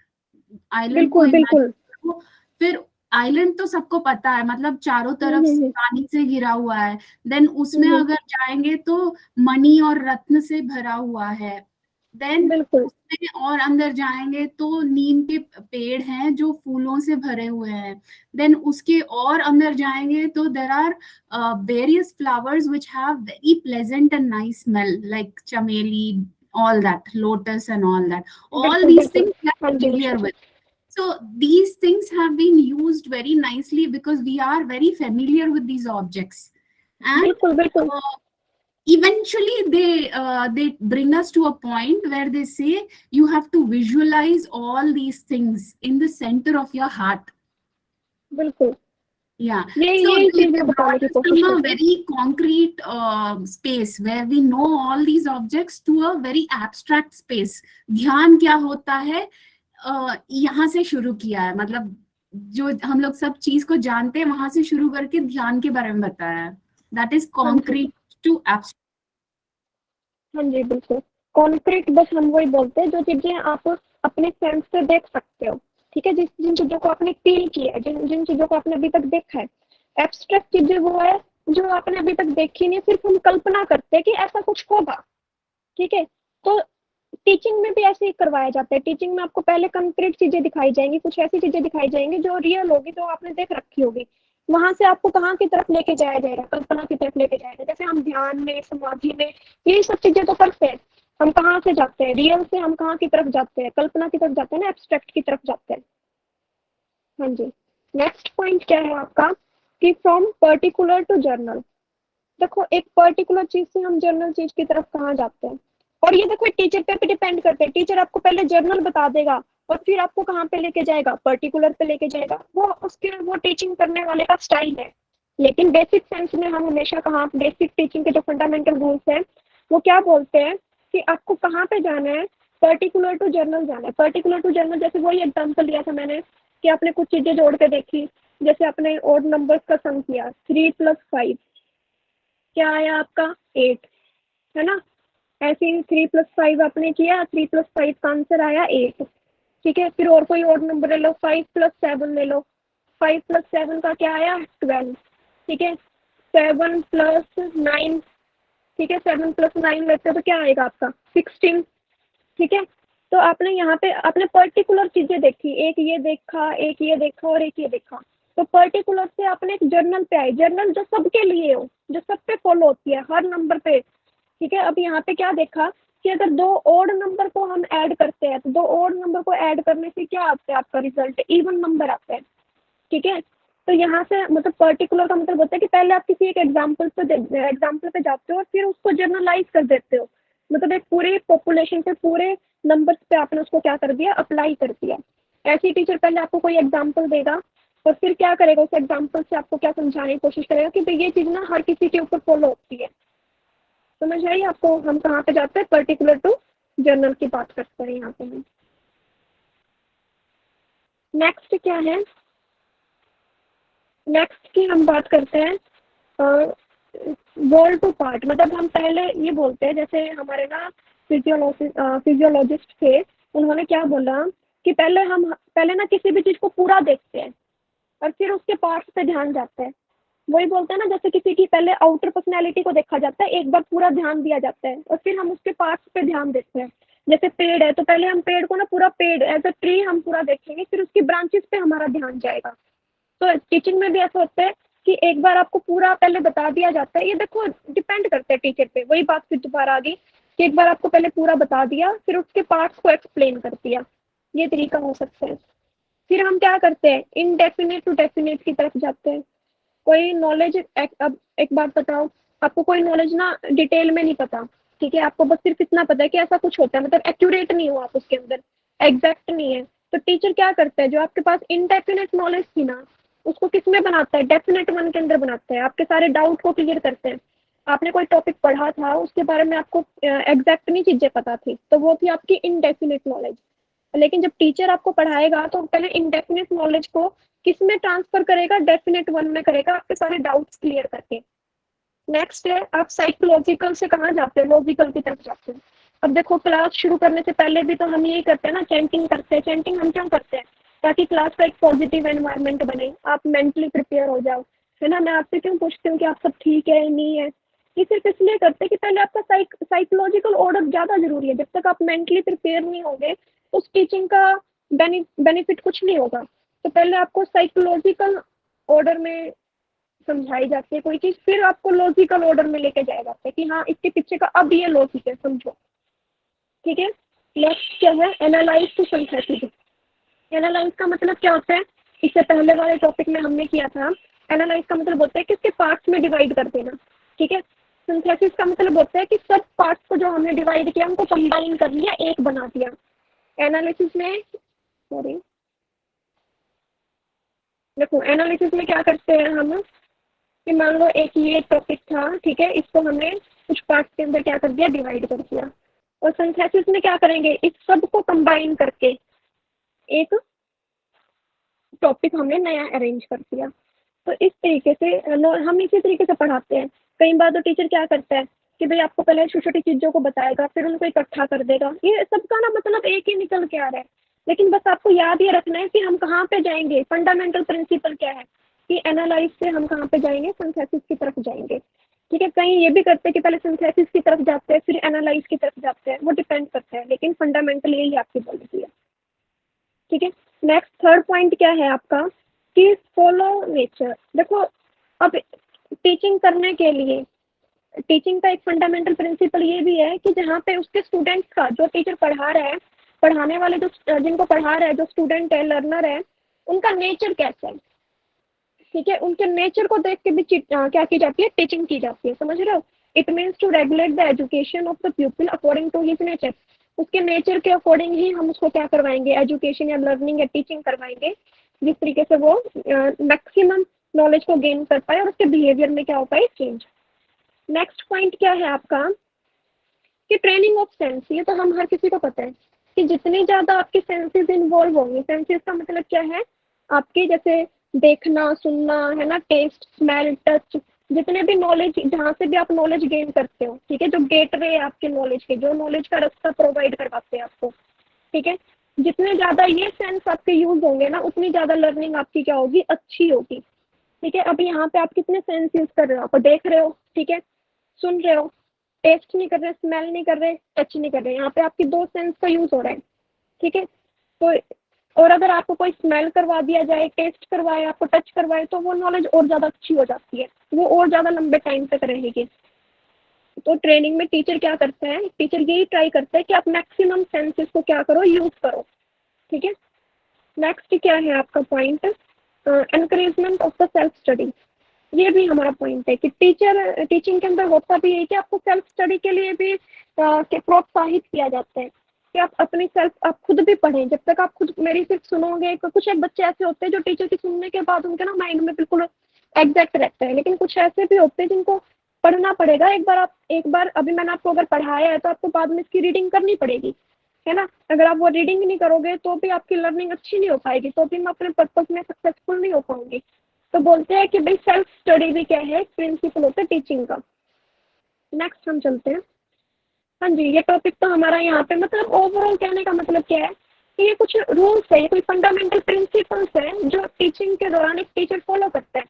B: आइलैंड को
A: बिल्कुल
B: इमेजिन
A: बिल्कुल,
B: करो। फिर आइलैंड तो सबको पता है, मतलब चारों तरफ
A: हम्म,
B: पानी से घिरा हुआ है। देन उसमें
A: हम्म,
B: अगर जाएंगे तो मणि और रत्न से भरा हुआ है। देन
A: बिल्कुल,
B: उसमें और अंदर जाएंगे तो नीम के पेड़ हैं जो फूलों से भरे हुए हैं। देन उसके और अंदर जाएंगे तो there are various flowers which have very pleasant and nice smell, like चमेली, all that, lotus and all that, all
A: बिल्कुल
B: these
A: बिल्कुल,
B: things we are
A: हाँ जी,
B: familiar
A: अच्छा जी,
B: with. So these things have been used very nicely because we are very familiar with these objects, and
A: बिल्कुल बिल्कुल
B: eventually they bring us to a point where they say you have to visualize all these things in the center of your heart.
A: बिल्कुल
B: Yeah.
A: यही
B: So
A: यही
B: they
A: चीजें बताने
B: brought
A: की
B: us
A: कोशिश
B: from a
A: करते हैं।
B: very concrete space where we know all these objects to a very abstract space. ध्यान क्या होता है, यहाँ से शुरू किया है, मतलब जो हम लोग सब चीज को जानते हैं वहां से शुरू करके ध्यान के बारे में बताया है. That is concrete to abstract.
A: हाँ जी बिल्कुल कॉन्क्रीट, बस हम वही बोलते हैं जो चीजें आप अपने सेंस से देख सकते हो, ठीक है, जिन चीजों को आपने फील किया है, जिन चीजों को आपने अभी तक देखा है। एब्स्ट्रैक्ट चीजें वो है जो आपने अभी तक देखी नहीं, सिर्फ हम कल्पना करते हैं कि ऐसा कुछ होगा, ठीक है। तो टीचिंग में भी ऐसे ही करवाया जाता है। टीचिंग में आपको पहले कंक्रीट चीजें दिखाई जाएंगी, कुछ ऐसी चीजें दिखाई जाएंगी जो रियल होगी, जो आपने देख रखी होगी। वहां से आपको कहाँ की तरफ लेके जाया जाएगा, कल्पना की तरफ लेके जाएगा। जैसे हम ध्यान में, समाधि में, ये सब चीजें तो करते हैं। हम कहाँ से जाते हैं, रियल से हम कहाँ की तरफ जाते हैं, कल्पना की तरफ जाते हैं ना, एब्स्ट्रैक्ट की तरफ जाते हैं। हाँ जी। नेक्स्ट पॉइंट क्या है आपका कि फ्रॉम पर्टिकुलर टू जर्नल। देखो एक पर्टिकुलर चीज से हम जर्नल चीज की तरफ कहाँ जाते हैं, और ये देखो टीचर पे भी डिपेंड करते हैं। टीचर आपको पहले जर्नल बता देगा और फिर आपको कहाँ पे लेके जाएगा, पर्टिकुलर पे लेके जाएगा। वो टीचिंग करने वाले का स्टाइल है। लेकिन बेसिक सेंस में हम हमेशा कहाँ, बेसिक टीचिंग के जो फंडामेंटल रूल्स हैं वो क्या बोलते हैं कि आपको कहाँ पे जाना है, पर्टिकुलर टू जर्नल जाना है। पर्टिकुलर टू जर्नल, जैसे वही एग्जाम्पल लिया था मैंने कि आपने कुछ चीजें जोड़ के देखी, जैसे आपने ओड नंबर्स का सम किया, 3 + 5 क्या आया आपका 8, है ना। ऐसे ही 3 + 5 आपने किया, 3 + 5 का आंसर आया 8, ठीक है। फिर और कोई और नंबर ले लो, 5 + 7 ले लो, 5 + 7 का क्या आया 12, ठीक है। 7 + 9, ठीक है, 7 + 9 लेते हो तो क्या आएगा आपका 16, ठीक है। तो आपने यहाँ पे आपने पर्टिकुलर चीजें देखी, एक ये देखा, एक ये देखा और एक ये देखा। तो पर्टिकुलर से आपने एक जर्नल पे आए, जर्नल जो सबके लिए हो, जो सब पे फॉलो होती है, हर नंबर पे, ठीक है। अब यहाँ पे क्या देखा कि अगर 2 ओड नंबर को हम ऐड करते हैं तो 2 ओड नंबर को ऐड करने से क्या आता है, आपका रिजल्ट इवन नंबर आता है, ठीक है। तो यहाँ से मतलब पर्टिकुलर का मतलब होता है कि पहले आप किसी एक एग्जाम्पल पे जाते हो और फिर उसको जर्नलाइज कर देते हो, मतलब एक पूरे पॉपुलेशन पे, पूरे नंबर्स पे आपने उसको क्या कर दिया, अप्लाई कर दिया। ऐसे ही टीचर पहले आपको कोई एग्जाम्पल देगा और फिर क्या करेगा, उस एग्जाम्पल से आपको क्या समझाने की कोशिश करेगा कि भाई ये चीज़ ना हर किसी के ऊपर फॉलो होती है। समझ आई आपको हम कहाँ पे जाते हैं, पर्टिकुलर टू जर्नल की बात करते हैं यहाँ पे हम। नेक्स्ट क्या है, नेक्स्ट की हम बात करते हैं वॉल टू पार्ट। मतलब हम पहले ये बोलते हैं, जैसे हमारे ना फिजियोलॉजिस्ट थे, उन्होंने क्या बोला कि पहले ना किसी भी चीज़ को पूरा देखते हैं और फिर उसके पार्ट्स पे ध्यान जाता है। वही बोलते हैं ना, जैसे किसी की पहले आउटर पर्सनैलिटी को देखा जाता है, एक बार पूरा ध्यान दिया जाता है और फिर हम उसके पार्ट्स पे ध्यान देते हैं। जैसे पेड़ है तो पहले हम पेड़ को ना पूरा पेड़ एज अ ट्री हम पूरा देखेंगे, फिर उसकी ब्रांचेस पे हमारा ध्यान जाएगा। तो टीचिंग में भी ऐसा होता है कि एक बार आपको पूरा पहले बता दिया जाता है। ये देखो डिपेंड करता है टीचर पे, वही बात फिर दोबारा आ गई कि एक बार आपको पहले पूरा बता दिया, फिर उसके पार्ट्स को एक्सप्लेन कर दिया। ये तरीका हो सकता है। फिर हम क्या करते हैं, इनडेफिनेट टू डेफिनेट की तरफ जाते हैं। कोई नॉलेज, अब एक बात बताओ, आपको कोई नॉलेज ना डिटेल में नहीं पता, ठीक है, आपको बस सिर्फ इतना पता है कि ऐसा कुछ होता है, मतलब एक्यूरेट नहीं हो आप उसके अंदर, एग्जैक्ट नहीं है। तो टीचर क्या करता है, जो आपके पास इनडेफिनेट नॉलेज थी ना, उसको किस में बनाता है, डेफिनेट वन के अंदर बनाता है। आपके सारे डाउट को क्लियर करते हैं। आपने कोई टॉपिक पढ़ा था, उसके बारे में आपको एग्जैक्ट नहीं चीजें पता थी, तो वो थी आपकी इनडेफिनेट नॉलेज। लेकिन जब टीचर आपको पढ़ाएगा तो पहले इनडेफिनेट नॉलेज को किस में ट्रांसफर करेगा, डेफिनेट वन में करेगा, आपके सारे डाउट्स क्लियर करके। नेक्स्ट है आप साइकोलॉजिकल से कहाँ जाते हैं, लॉजिकल की तरफ जाते हैं। अब देखो क्लास शुरू करने से पहले भी तो हम यही करते हैं ना, चैंटिंग करते हैं। चैंटिंग हम क्यों करते हैं, ताकि क्लास का एक पॉजिटिव एनवायरनमेंट बने, आप मेंटली प्रिपेयर हो जाओ, है ना। मैं आपसे क्यों पूछती हूँ कि आप सब ठीक है नहीं है, ये सिर्फ इसलिए करते हैं कि पहले आपका साइकोलॉजिकल ऑर्डर ज्यादा जरूरी है। जब तक आप मेंटली प्रिपेयर नहीं होंगे उस टीचिंग का बेनिफिट कुछ नहीं होगा। तो पहले आपको साइकोलॉजिकल ऑर्डर में समझाई जाती है कोई चीज, फिर आपको लॉजिकल ऑर्डर में लेके जाया जाता है कि हाँ इसके पीछे का अब ये लॉजिक है, समझो, ठीक है। नेक्स्ट क्या है, एनालाइज टू सिंथेसिस। एनालाइज का मतलब क्या होता है, इससे पहले वाले टॉपिक में हमने किया था, एनालाइज का मतलब होता है कि इसके पार्ट्स में डिवाइड कर देना, ठीक है। सिंथेसिस का मतलब होता है कि सब पार्ट्स को जो हमने डिवाइड किया उनको कंबाइन कर लिया, एक बना दिया। एनालिसिस में सॉरी देखो, एनालिसिस में क्या करते हैं हम कि मान लो एक ये टॉपिक था, ठीक है, इसको हमने कुछ पार्ट्स के अंदर क्या कर दिया, डिवाइड कर दिया। और सिंथेसिस में क्या करेंगे, इस सब को कंबाइन करके एक टॉपिक हमने नया अरेंज कर दिया। तो इस तरीके से हम इसी तरीके से पढ़ाते हैं। कई बार तो टीचर क्या करता है कि भाई आपको पहले छोटी छोटी चीज़ों को बताएगा, फिर उनको इकट्ठा कर देगा, ये सबका ना मतलब एक ही निकल के आ रहा है। लेकिन बस आपको याद ये रखना है कि हम कहाँ पे जाएंगे, फंडामेंटल प्रिंसिपल क्या है कि एनालाइज से हम कहाँ पे जाएंगे, सिंथेसिस की तरफ जाएंगे, ठीक है। कहीं ये भी करते हैं कि पहले सिंथेसिस की तरफ जाते हैं फिर एनालाइज की तरफ जाते हैं, वो डिपेंड करता है, लेकिन फंडामेंटल यही आपकी पॉलिसी है, ठीक है। नेक्स्ट थर्ड पॉइंट क्या है आपका कि फॉलो नेचर। देखो, अब टीचिंग करने के लिए टीचिंग का एक फंडामेंटल प्रिंसिपल ये भी है कि जहाँ पे उसके स्टूडेंट्स का, जो टीचर पढ़ा रहा है, पढ़ाने वाले जो जिनको पढ़ा रहा है, जो स्टूडेंट है, लर्नर है, उनका नेचर कैसा है, ठीक है। उनके नेचर को देख के भी क्या की जाती है, टीचिंग की जाती है, समझ रहे हो। It means to regulate the education of the people according to his nature. उसके नेचर के अकॉर्डिंग ही हम उसको क्या करवाएंगे, एजुकेशन या लर्निंग या टीचिंग करवाएंगे, जिस तरीके से वो मैक्सिमम नॉलेज को गेन कर पाए और उसके बिहेवियर में क्या हो पाए, चेंज। नेक्स्ट पॉइंट क्या है आपका कि ट्रेनिंग ऑफ सेंस। ये तो हम हर किसी को पता है कि जितनी ज़्यादा आपकी सेंसेस इन्वॉल्व होंगी, सेंसेस का मतलब क्या है, आपके जैसे देखना, सुनना, है ना, टेस्ट, स्मेल, टच, जितने भी नॉलेज, जहाँ से भी आप नॉलेज गेन करते हो, ठीक है, जो गेटवे है आपके नॉलेज के, जो नॉलेज का रास्ता प्रोवाइड करवाते हैं आपको, ठीक है। जितने ज़्यादा ये सेंस आपके यूज होंगे ना, उतनी ज़्यादा लर्निंग आपकी क्या होगी, अच्छी होगी, ठीक है। अब यहाँ पे आप कितने सेंस यूज कर रहे हो, आप देख रहे हो, ठीक है, सुन रहे हो, टेस्ट नहीं कर रहे, स्मेल नहीं कर रहे, टच नहीं कर रहे, यहाँ पे आपकी दो सेंस का यूज हो रहा है, ठीक है। तो और अगर आपको कोई स्मेल करवा दिया जाए, टेस्ट करवाए, आपको टच करवाए, तो वो नॉलेज और ज़्यादा अच्छी हो जाती है, वो और ज़्यादा लंबे टाइम तक रहेगी। तो ट्रेनिंग में टीचर क्या करता है, टीचर यही ट्राई करता है कि आप मैक्सिमम सेंसेस को क्या करो, यूज करो, ठीक है। नेक्स्ट क्या है आपका point, encouragement of the self study. ये भी हमारा पॉइंट है कि टीचिंग के अंदर होता भी है कि आपको सेल्फ स्टडी के लिए भी प्रोत्साहित किया जाता है कि आप अपनी आप खुद भी पढ़ें। जब तक आप खुद मेरी सिर्फ सुनोगे, कुछ एक बच्चे ऐसे होते हैं जो टीचर की सुनने के बाद उनके ना माइंड में बिल्कुल एग्जैक्ट रहता है, लेकिन कुछ ऐसे भी होते हैं जिनको पढ़ना पड़ेगा। एक बार अभी मैंने आपको अगर पढ़ाया है तो आपको बाद में इसकी रीडिंग करनी पड़ेगी, है ना। अगर आप वो रीडिंग नहीं करोगे तो भी आपकी लर्निंग अच्छी नहीं हो पाएगी, तो भी मैं अपने पर्पज में सक्सेसफुल नहीं हो पाऊंगी। तो बोलते हैं कि भाई सेल्फ स्टडी भी क्या है, प्रिंसिपल होता है टीचिंग का। नेक्स्ट हम चलते हैं। हाँ जी, ये टॉपिक तो हमारा यहाँ पे मतलब ओवरऑल कहने का मतलब क्या है कि ये कुछ रूल्स है, ये कोई फंडामेंटल प्रिंसिपल्स है जो टीचिंग के दौरान एक टीचर फॉलो करता है।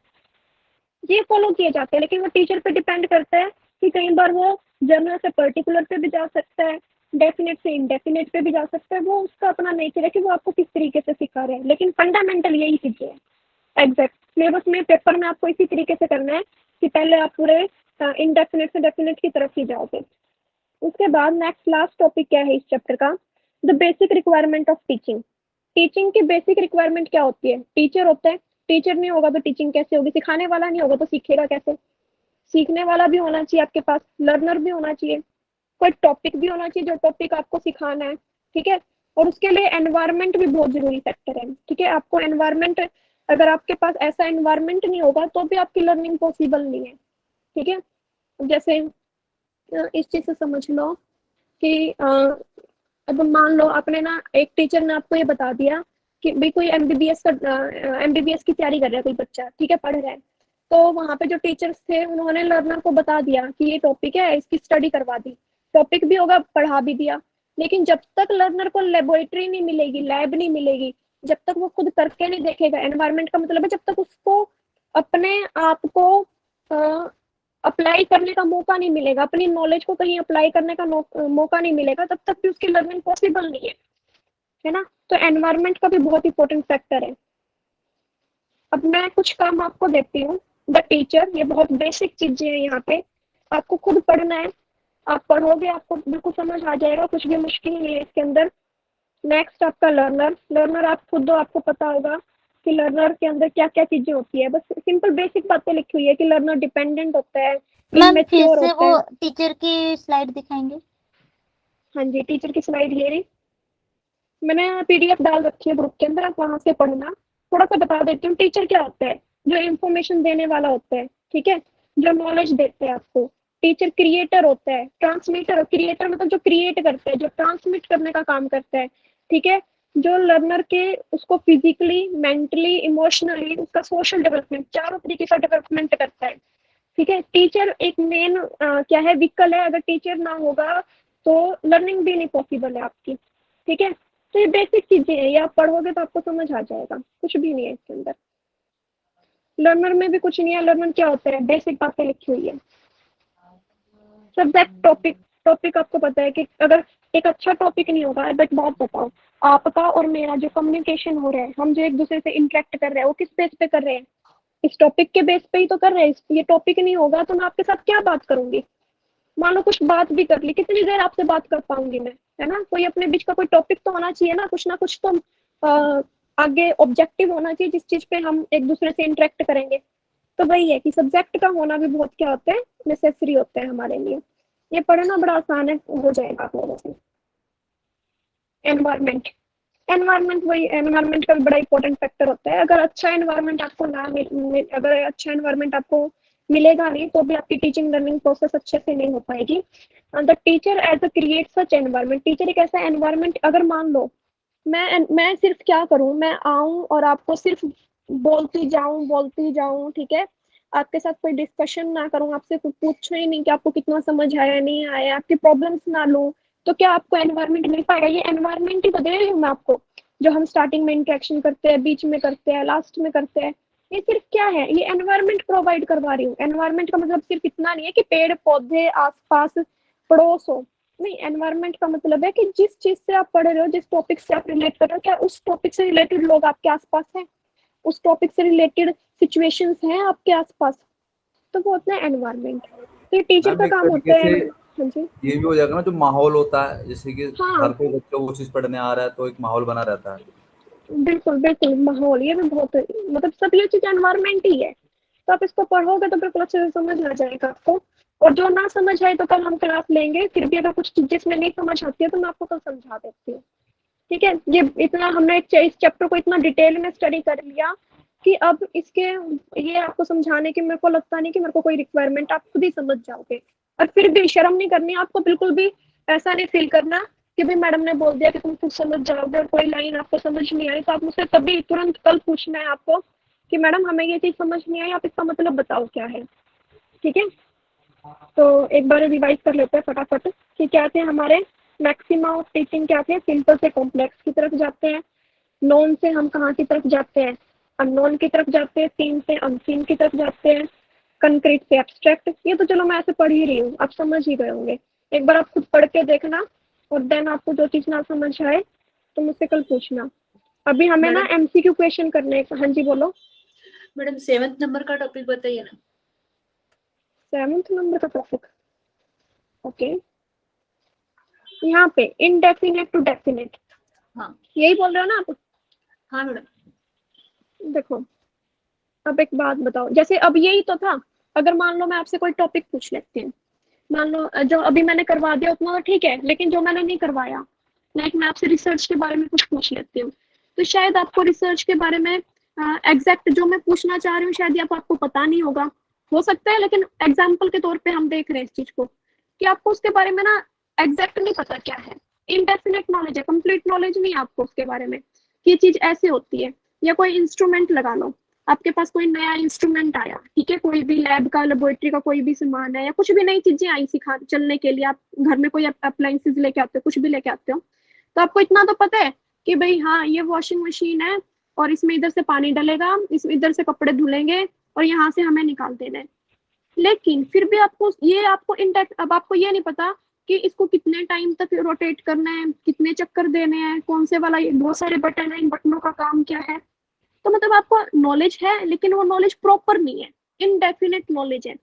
A: ये फॉलो किए जाते हैं, लेकिन वो टीचर पे डिपेंड करता है कि कई बार वो जनरल से पर्टिकुलर पे भी जा सकता है, डेफिनेट से इनडेफिनेट पे भी जा सकता है। वो उसका अपना नेचर है कि वो आपको किस तरीके से सिखा रहे हैं, लेकिन फंडामेंटल यही चीजें है। एग्जैक्ट सिलेबस में पेपर में आपको इसी तरीके से करना है कि पहले आप पूरे इनडेफिनेट से डेफिनेट की तरफ ही जाओगे। उसके बाद नेक्स्ट लास्ट टॉपिक क्या है इस चैप्टर का, the basic requirement of teaching. Teaching की बेसिक रिक्वायरमेंट क्या होती है, टीचर होता है, टीचर नहीं होगा तो टीचिंग कैसे होगी, सिखाने वाला नहीं होगा तो सीखेगा कैसे। सीखने वाला भी होना चाहिए आपके पास, लर्नर भी होना चाहिए, कोई टॉपिक भी होना चाहिए जो टॉपिक आपको सिखाना है, ठीक है। और उसके लिए एनवायरनमेंट भी बहुत जरूरी फैक्टर है, ठीक है। आपको एनवायरनमेंट, अगर आपके पास ऐसा एनवायरनमेंट नहीं होगा तो भी आपकी लर्निंग पॉसिबल नहीं है, ठीक है। जैसे इस चीज से समझ लो कि अब मान लो आपने ना, एक टीचर ने आपको ये बता दिया कि भाई कोई एमबीबीएस की तैयारी कर रहा है कोई बच्चा, ठीक है, पढ़ रहा है। तो वहाँ पे जो टीचर्स थे उन्होंने लर्नर को बता दिया कि ये टॉपिक है, इसकी स्टडी करवा दी, टॉपिक भी होगा, पढ़ा भी दिया। लेकिन जब तक लर्नर को लेबोरेटरी नहीं मिलेगी, लैब नहीं मिलेगी, जब तक वो खुद करके नहीं देखेगा, एनवायरनमेंट का मतलब है जब तक उसको अपने आप को अप्लाई करने का मौका नहीं मिलेगा, अपनी नॉलेज को कहीं अप्लाई करने का मौका नहीं मिलेगा, तब तक भी उसकी लर्निंग पॉसिबल नहीं है ना। तो एनवायरनमेंट का भी बहुत इंपॉर्टेंट फैक्टर है। अब मैं कुछ काम आपको देती हूँ, द टीचर, ये बहुत बेसिक चीजें हैं यहाँ पे, आपको खुद पढ़ना है, आप पढ़ोगे आपको बिल्कुल समझ आ जाएगा, कुछ भी मुश्किल नहीं है इसके अंदर। नेक्स्ट आपका लर्नर। लर्नर आप खुद दो, आपको पता होगा कि लर्नर के अंदर क्या क्या चीजें होती है। बस सिंपल बेसिक बातें लिखी हुई है कि लर्नर डिपेंडेंट होता है,
C: मैम फिर
A: इमेच्योर
C: से
A: होता
C: वो
A: है।
C: टीचर की स्लाइड दिखाएंगे?
A: हाँ जी, टीचर की स्लाइड ये रही, मैंने पीडीएफ डाल रखी है ग्रुप के अंदर, आप वहां से पढ़ना। थोड़ा सा बता देती हूँ टीचर क्या होता है। जो इंफॉर्मेशन देने वाला होता है, ठीक है, जो नॉलेज देते हैं आपको। टीचर क्रिएटर होता है, ट्रांसमीटर। क्रिएटर मतलब जो क्रिएट करता है, जो ट्रांसमिट करने का काम करता है, ठीक है। जो लर्नर के उसको फिजिकली, मेंटली, इमोशनली, उसका सोशल डेवलपमेंट, चारों तरीके का डेवलपमेंट करता है, ठीक है। टीचर एक मेन क्या है, व्हीकल है। अगर टीचर ना होगा तो लर्निंग भी नहीं पॉसिबल है आपकी, ठीक है। तो ये बेसिक चीजें हैं, ये आप पढ़ोगे तो आपको समझ आ जाएगा, कुछ भी नहीं है इसके अंदर। लर्नर में भी कुछ नहीं है। लर्नर क्या होता है, बेसिक बातें लिखी हुई है। Subject, topic. टॉपिक आपको पता है कि अगर एक अच्छा टॉपिक नहीं होगा, बट बात बताओ, आपका और मेरा जो कम्युनिकेशन हो रहा है, हम जो एक दूसरे से इंटरेक्ट कर रहे हैं, वो किस बेस पे कर रहे हैं, इस टॉपिक के बेस पे ही तो कर रहे हैं। ये टॉपिक नहीं होगा तो मैं आपके साथ क्या बात करूंगी। मान लो कुछ बात भी कर ली, कितनी देर आपसे बात कर पाऊंगी मैं, है ना। कोई अपने बीच का कोई टॉपिक तो होना चाहिए ना कुछ तो आगे ऑब्जेक्टिव होना चाहिए जिस चीज पे हम एक दूसरे से इंटरेक्ट करेंगे। तो वही है कि सब्जेक्ट का होना भी बहुत क्या होता है, नेसेसरी होता है हमारे लिए। ये पढ़ना बड़ा आसान है, हो जाएगा आप लोगों से। एनवायरमेंट। एनवायरमेंट, वही एनवायरमेंट का भी बड़ा इंपॉर्टेंट फैक्टर होता है। अगर अच्छा एनवायरमेंट आपको ना अगर अच्छा एनवायरमेंट आपको मिलेगा नहीं, तो भी आपकी टीचिंग लर्निंग प्रोसेस अच्छे से नहीं हो पाएगी। The teacher as a create such environment. Teacher एक ऐसा एनवायरमेंट, अगर मान लो मैं सिर्फ क्या करूं, मैं आऊं और आपको सिर्फ बोलती जाऊं, ठीक है। आपके साथ कोई डिस्कशन ना करूं, आपसे कुछ पूछो ही नहीं कि आपको कितना समझ आया नहीं आया, आपकी प्रॉब्लम्स ना लूं, तो क्या आपको एनवायरमेंट मिल पाएगा। ये एनवायरमेंट ही तो दे रही हूँ मैं आपको, जो हम स्टार्टिंग में इंटरेक्शन करते हैं, बीच में करते हैं, लास्ट में करते हैं। ये सिर्फ क्या है, ये एनवायरमेंट प्रोवाइड करवा रही हूँ। एनवायरमेंट का मतलब सिर्फ इतना नहीं है कि पेड़ पौधे आसपास पड़ोस हो। नहीं, एनवायरनमेंट का मतलब है कि जिस चीज से आप पढ़ रहे हो, जिस टॉपिक से आप रिलेट कर रहे हो, क्या उस टॉपिक से रिलेटेड लोग आपके आसपास हैं, उस टॉपिक से रिलेटेड सिचुएशंस हैं आपके आसपास, तो वो होता है एनवायरनमेंट। तो ये टीचर
E: मैम
A: का
E: एक
A: काम
E: तरीके
A: होता है।
E: से
A: हाँ जी।
E: ये भी हो जाएगा ना, जो माहौल होता है, जैसे कि
A: हाँ,
E: हर कोई बच्चा वो चीज पढ़ने आ रहा है तो एक माहौल बना रहता है।
A: बिल्कुल बिल्कुल, माहौल ये भी बहुत, मतलब सब ये चीज एनवायरनमेंट ही है। तो आप इसको पढ़ोगे तो बिल्कुल अच्छे से समझ आ जाएगा आपको। और जो ना समझ आए तो कल हम क्लास लेंगे, फिर भी अगर कुछ चीजें इसमें नहीं समझ आती है तो मैं आपको कल समझा देती हूँ, ठीक है। ये इतना हमने इस चैप्टर को इतना डिटेल में स्टडी कर लिया कि अब इसके ये आपको समझाने की मेरे को लगता नहीं कि मेरे को कोई रिक्वायरमेंट, आप खुद ही समझ जाओगे। और फिर भी शर्म नहीं करनी आपको, बिल्कुल भी ऐसा नहीं फील करना कि भाई मैडम ने बोल दिया कि तुम खुद समझ जाओगे, और कोई लाइन आपको समझ नहीं आई तो आप मुझसे तभी तुरंत कल पूछना है आपको कि मैडम हमें ये चीज समझ नहीं आई, आप इसका मतलब बताओ क्या है, ठीक है। तो एक बार रिवाइज कर लेते हैं फटाफट कि क्या थे हमारे मैक्सिमा ऑफ टीचिंग, क्या थे, सिंपल से कॉम्प्लेक्स की तरफ जाते हैं। नोन से हम कहाँ की तरफ जाते हैं, अननोन की तरफ जाते हैं। सीन से अनसीन की तरफ जाते हैं। कंक्रीट से एब्स्ट्रैक्ट। ये तो चलो मैं ऐसे पढ़ ही रही हूँ, आप समझ ही गए होंगे। एक बार आप खुद पढ़ के देखना, और देन आपको जो चीज ना समझ आए तो मुझसे कल पूछना। अभी हमें ना
D: मैडम
A: एमसीक्यू क्वेश्चन करने हैं। हाँ जी बोलो।
D: मैडम 7th नंबर का टॉपिक बताइए ना।
A: 7th नंबर का टॉपिक, ओके। यहाँ पे इनडेफिनेट टू डेफिनेट,
D: हाँ
A: यही बोल रहे हो ना आप।
D: हाँ मैडम।
A: देखो, अब एक बात बताओ, जैसे अब यही तो था। अगर मान लो मैं आपसे कोई टॉपिक पूछ लेती हूँ, मान लो जो अभी मैंने करवा दिया उतना तो ठीक है, लेकिन जो मैंने नहीं करवाया, लाइक मैं आपसे रिसर्च के बारे में कुछ पूछ लेती हूँ, तो शायद आपको रिसर्च के बारे में एग्जैक्ट जो मैं पूछना चाह रही हूँ शायद ये आपको पता नहीं होगा, हो सकता है। लेकिन एग्जाम्पल के तौर पे हम देख रहे हैं इस चीज को कि आपको उसके बारे में ना एग्जैक्ट नहीं पता क्या है। इनडेफिनेट नॉलेज है, कंप्लीट नॉलेज नहीं है आपको उसके बारे में कि ये चीज ऐसे होती है। या कोई इंस्ट्रूमेंट लगा लो, आपके पास कोई नया इंस्ट्रूमेंट आया, ठीक है, कोई भी लैब का, लेबोरेटरी का कोई भी सामान है, या कुछ भी नई चीजें आई सिखा चलने के लिए, आप घर में कोई अप्लायंसेस लेके आते हो, कुछ भी लेके आते हो, तो आपको इतना तो पता है कि भाई हाँ ये वॉशिंग मशीन है, और इसमें इधर से पानी डलेगा, इस इधर से कपड़े धुलेंगे, और यहाँ से हमें निकाल देना है। लेकिन फिर भी आपको इंटेक्ट, अब आपको ये नहीं पता कि इसको कितने टाइम तक रोटेट करना है, कितने चक्कर देने हैं, कौन से वाला, बहुत सारे बटन है, इन बटनों का काम क्या है। तो मतलब आपको नॉलेज है लेकिन वो नॉलेज प्रॉपर नहीं है, इनडेफिनेट नॉलेज है।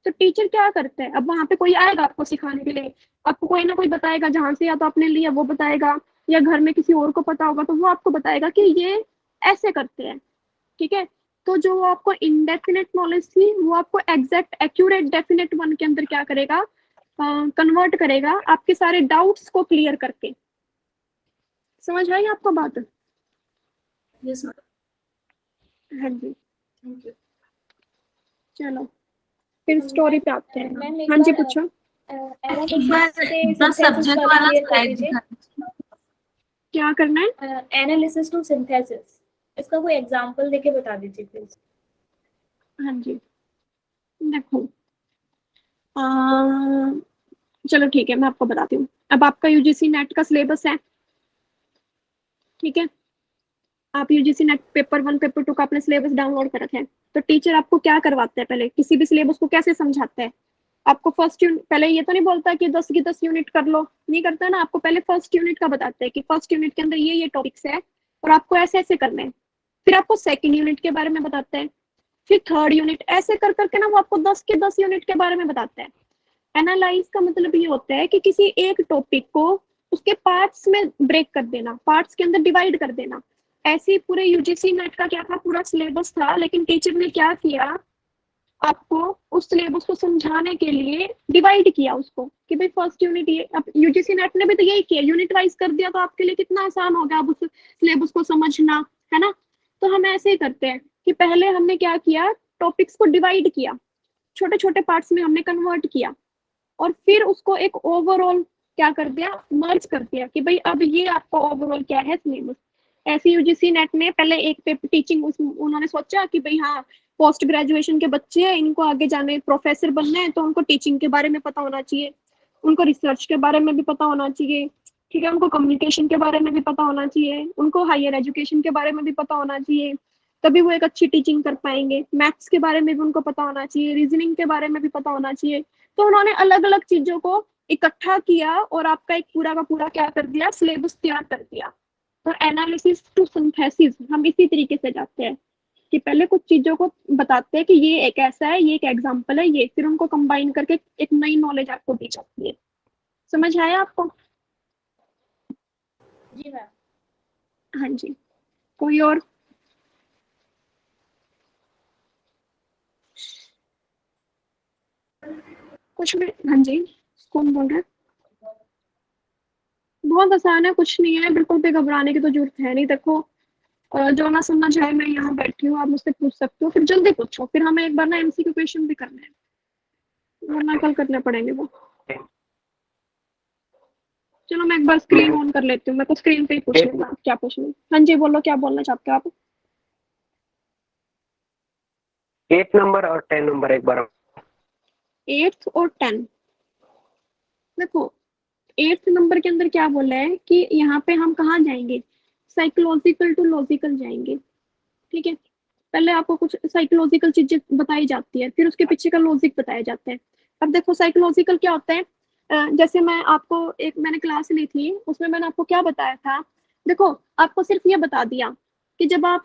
A: तो टीचर क्या करता है, अब वहां पे कोई आएगा आपको सिखाने के लिए, आपको कोई ना कोई बताएगा, जहां से या तो आपने लिया वो बताएगा, या घर में किसी और को पता होगा तो वो आपको बताएगा कि ये ऐसे करते हैं, ठीक है। तो जो आपको इनडेफिनेट नॉलेज थी वो आपको एग्जैक्ट एक्यूरेट डेफिनेट वन के अंदर क्या करेगा, कन्वर्ट करेगा आपके सारे डाउट्स को क्लियर करके। समझ आई आपको बात?
D: यस मैडम,
A: हाँ जी,
D: थैंक यू।
A: चलो फिर स्टोरी पे आते हैं।
C: मैम एक
A: हाँ जी
C: बार
A: पूछो।
B: दस सब्जेक्ट वाला स्लाइड दिखा दीजिए।
A: क्या करना है?
C: एनालिसिस टू सिंथेसिस, इसका कोई एग्जांपल देके बता दीजिए प्लीज।
A: हाँ जी देखो, चलो ठीक है मैं आपको बताती हूँ। अब आपका यूजीसी नेट का सिलेबस है, ठीक है। आप यूजीसी नेट पेपर 1 पेपर 2 का अपने सिलेबस डाउनलोड कर रखे हैं। तो टीचर आपको क्या करवाता है, पहले किसी भी सिलेबस को कैसे समझाता है? आपको फर्स्ट यूनिट पहले ये तो नहीं बोलता कि 10 की 10 यूनिट कर लो, नहीं करता ना। आपको पहले फर्स्ट यूनिट का बताते हैं कि फर्स्ट यूनिट के अंदर ये टॉपिक्स है और आपको ऐसे ऐसे करने हैं। फिर आपको सेकंड यूनिट के बारे में बताते हैं, फिर थर्ड यूनिट, ऐसे कर करके ना वो आपको 10 के 10 यूनिट के बारे में बताते हैं। एनालाइज का मतलब ये होता है कि किसी एक टॉपिक को उसके पार्ट्स में ब्रेक कर देना, पार्ट्स के अंदर डिवाइड कर देना। ऐसे ही पूरे यूजीसी नेट का क्या था, पूरा सिलेबस था, लेकिन टीचर ने क्या किया, आपको उस सिलेबस को समझाने के लिए डिवाइड किया उसको कि भाई फर्स्ट यूनिट ये। अब यूजीसी नेट ने भी तो यही किया, यूनिट वाइज कर दिया, तो आपके लिए कितना आसान हो गया अब उस सिलेबस को समझना, है ना। तो हम ऐसे ही करते हैं कि पहले हमने क्या किया, टॉपिक्स को डिवाइड किया, छोटे छोटे पार्ट्स में हमने कन्वर्ट किया, और फिर उसको एक ओवरऑल क्या कर दिया, मर्ज कर दिया कि भाई अब ये आपका ओवरऑल क्या है सिलेबस। ऐसे यूजीसी नेट ने पहले एक पेपर टीचिंग उन्होंने सोचा कि भाई हाँ पोस्ट ग्रेजुएशन के बच्चे हैं, इनको आगे जाने प्रोफेसर बनना है, तो उनको टीचिंग के बारे में पता होना चाहिए, उनको रिसर्च के बारे में भी पता होना चाहिए, ठीक है, उनको कम्युनिकेशन के बारे में भी पता होना चाहिए, उनको हायर एजुकेशन के बारे में भी पता होना चाहिए, तभी वो एक अच्छी टीचिंग कर पाएंगे। मैथ्स के बारे में भी उनको पता होना चाहिए, रीजनिंग के बारे में भी पता होना चाहिए। तो उन्होंने अलग अलग चीजों को इकट्ठा किया और आपका एक पूरा का पूरा क्या कर दिया, सिलेबस तैयार कर दिया। तो एनालिसिस टू सिंथेसिस हम इसी तरीके से जाते हैं कि पहले कुछ चीजों को बताते हैं कि ये एक ऐसा है, ये एक एग्जांपल है, ये फिर उनको कंबाइन करके एक नई नॉलेज आपको दी जाती है। समझ आया आपको?
C: जी मैम।
A: हाँ जी, कोई और? कुछ भी? हाँ जी, कौन बोल रहा है? बहुत आसान है, कुछ नहीं है, बिल्कुल भी घबराने की तो जरूरत है नहीं। देखो जो ना समझ आए, मैं यहाँ बैठी हूँ, आप मुझसे पूछ सकते हो, फिर जल्दी पूछो, फिर हमें एक बार ना एमसीक्यू क्वेश्चन भी करना है, वरना कल करने पड़ेंगे वो। चलो मैं एक बार स्क्रीन ऑन कर लेती हूँ, मैं तो स्क्रीन पे ही पूछ लूंगा क्या पूछना। हाँ जी बोलो, क्या बोलना चाहते हो आप?
F: 8 नंबर और 10 नंबर एक बार।
A: 8th और 10। देखो 8th नंबर के अंदर क्या बोला है कि यहाँ पे हम कहाँ जाएंगे, साइकोलॉजिकल टू लॉजिकल जाएंगे, ठीक है। पहले आपको कुछ साइकोलॉजिकल चीजें बताई जाती है, फिर उसके पीछे का लॉजिक बताया जाता है। अब देखो साइकोलॉजिकल क्या होता है, जैसे मैं आपको एक मैंने क्लास ली थी, उसमें मैंने आपको क्या बताया था। देखो आपको सिर्फ ये बता दिया कि जब आप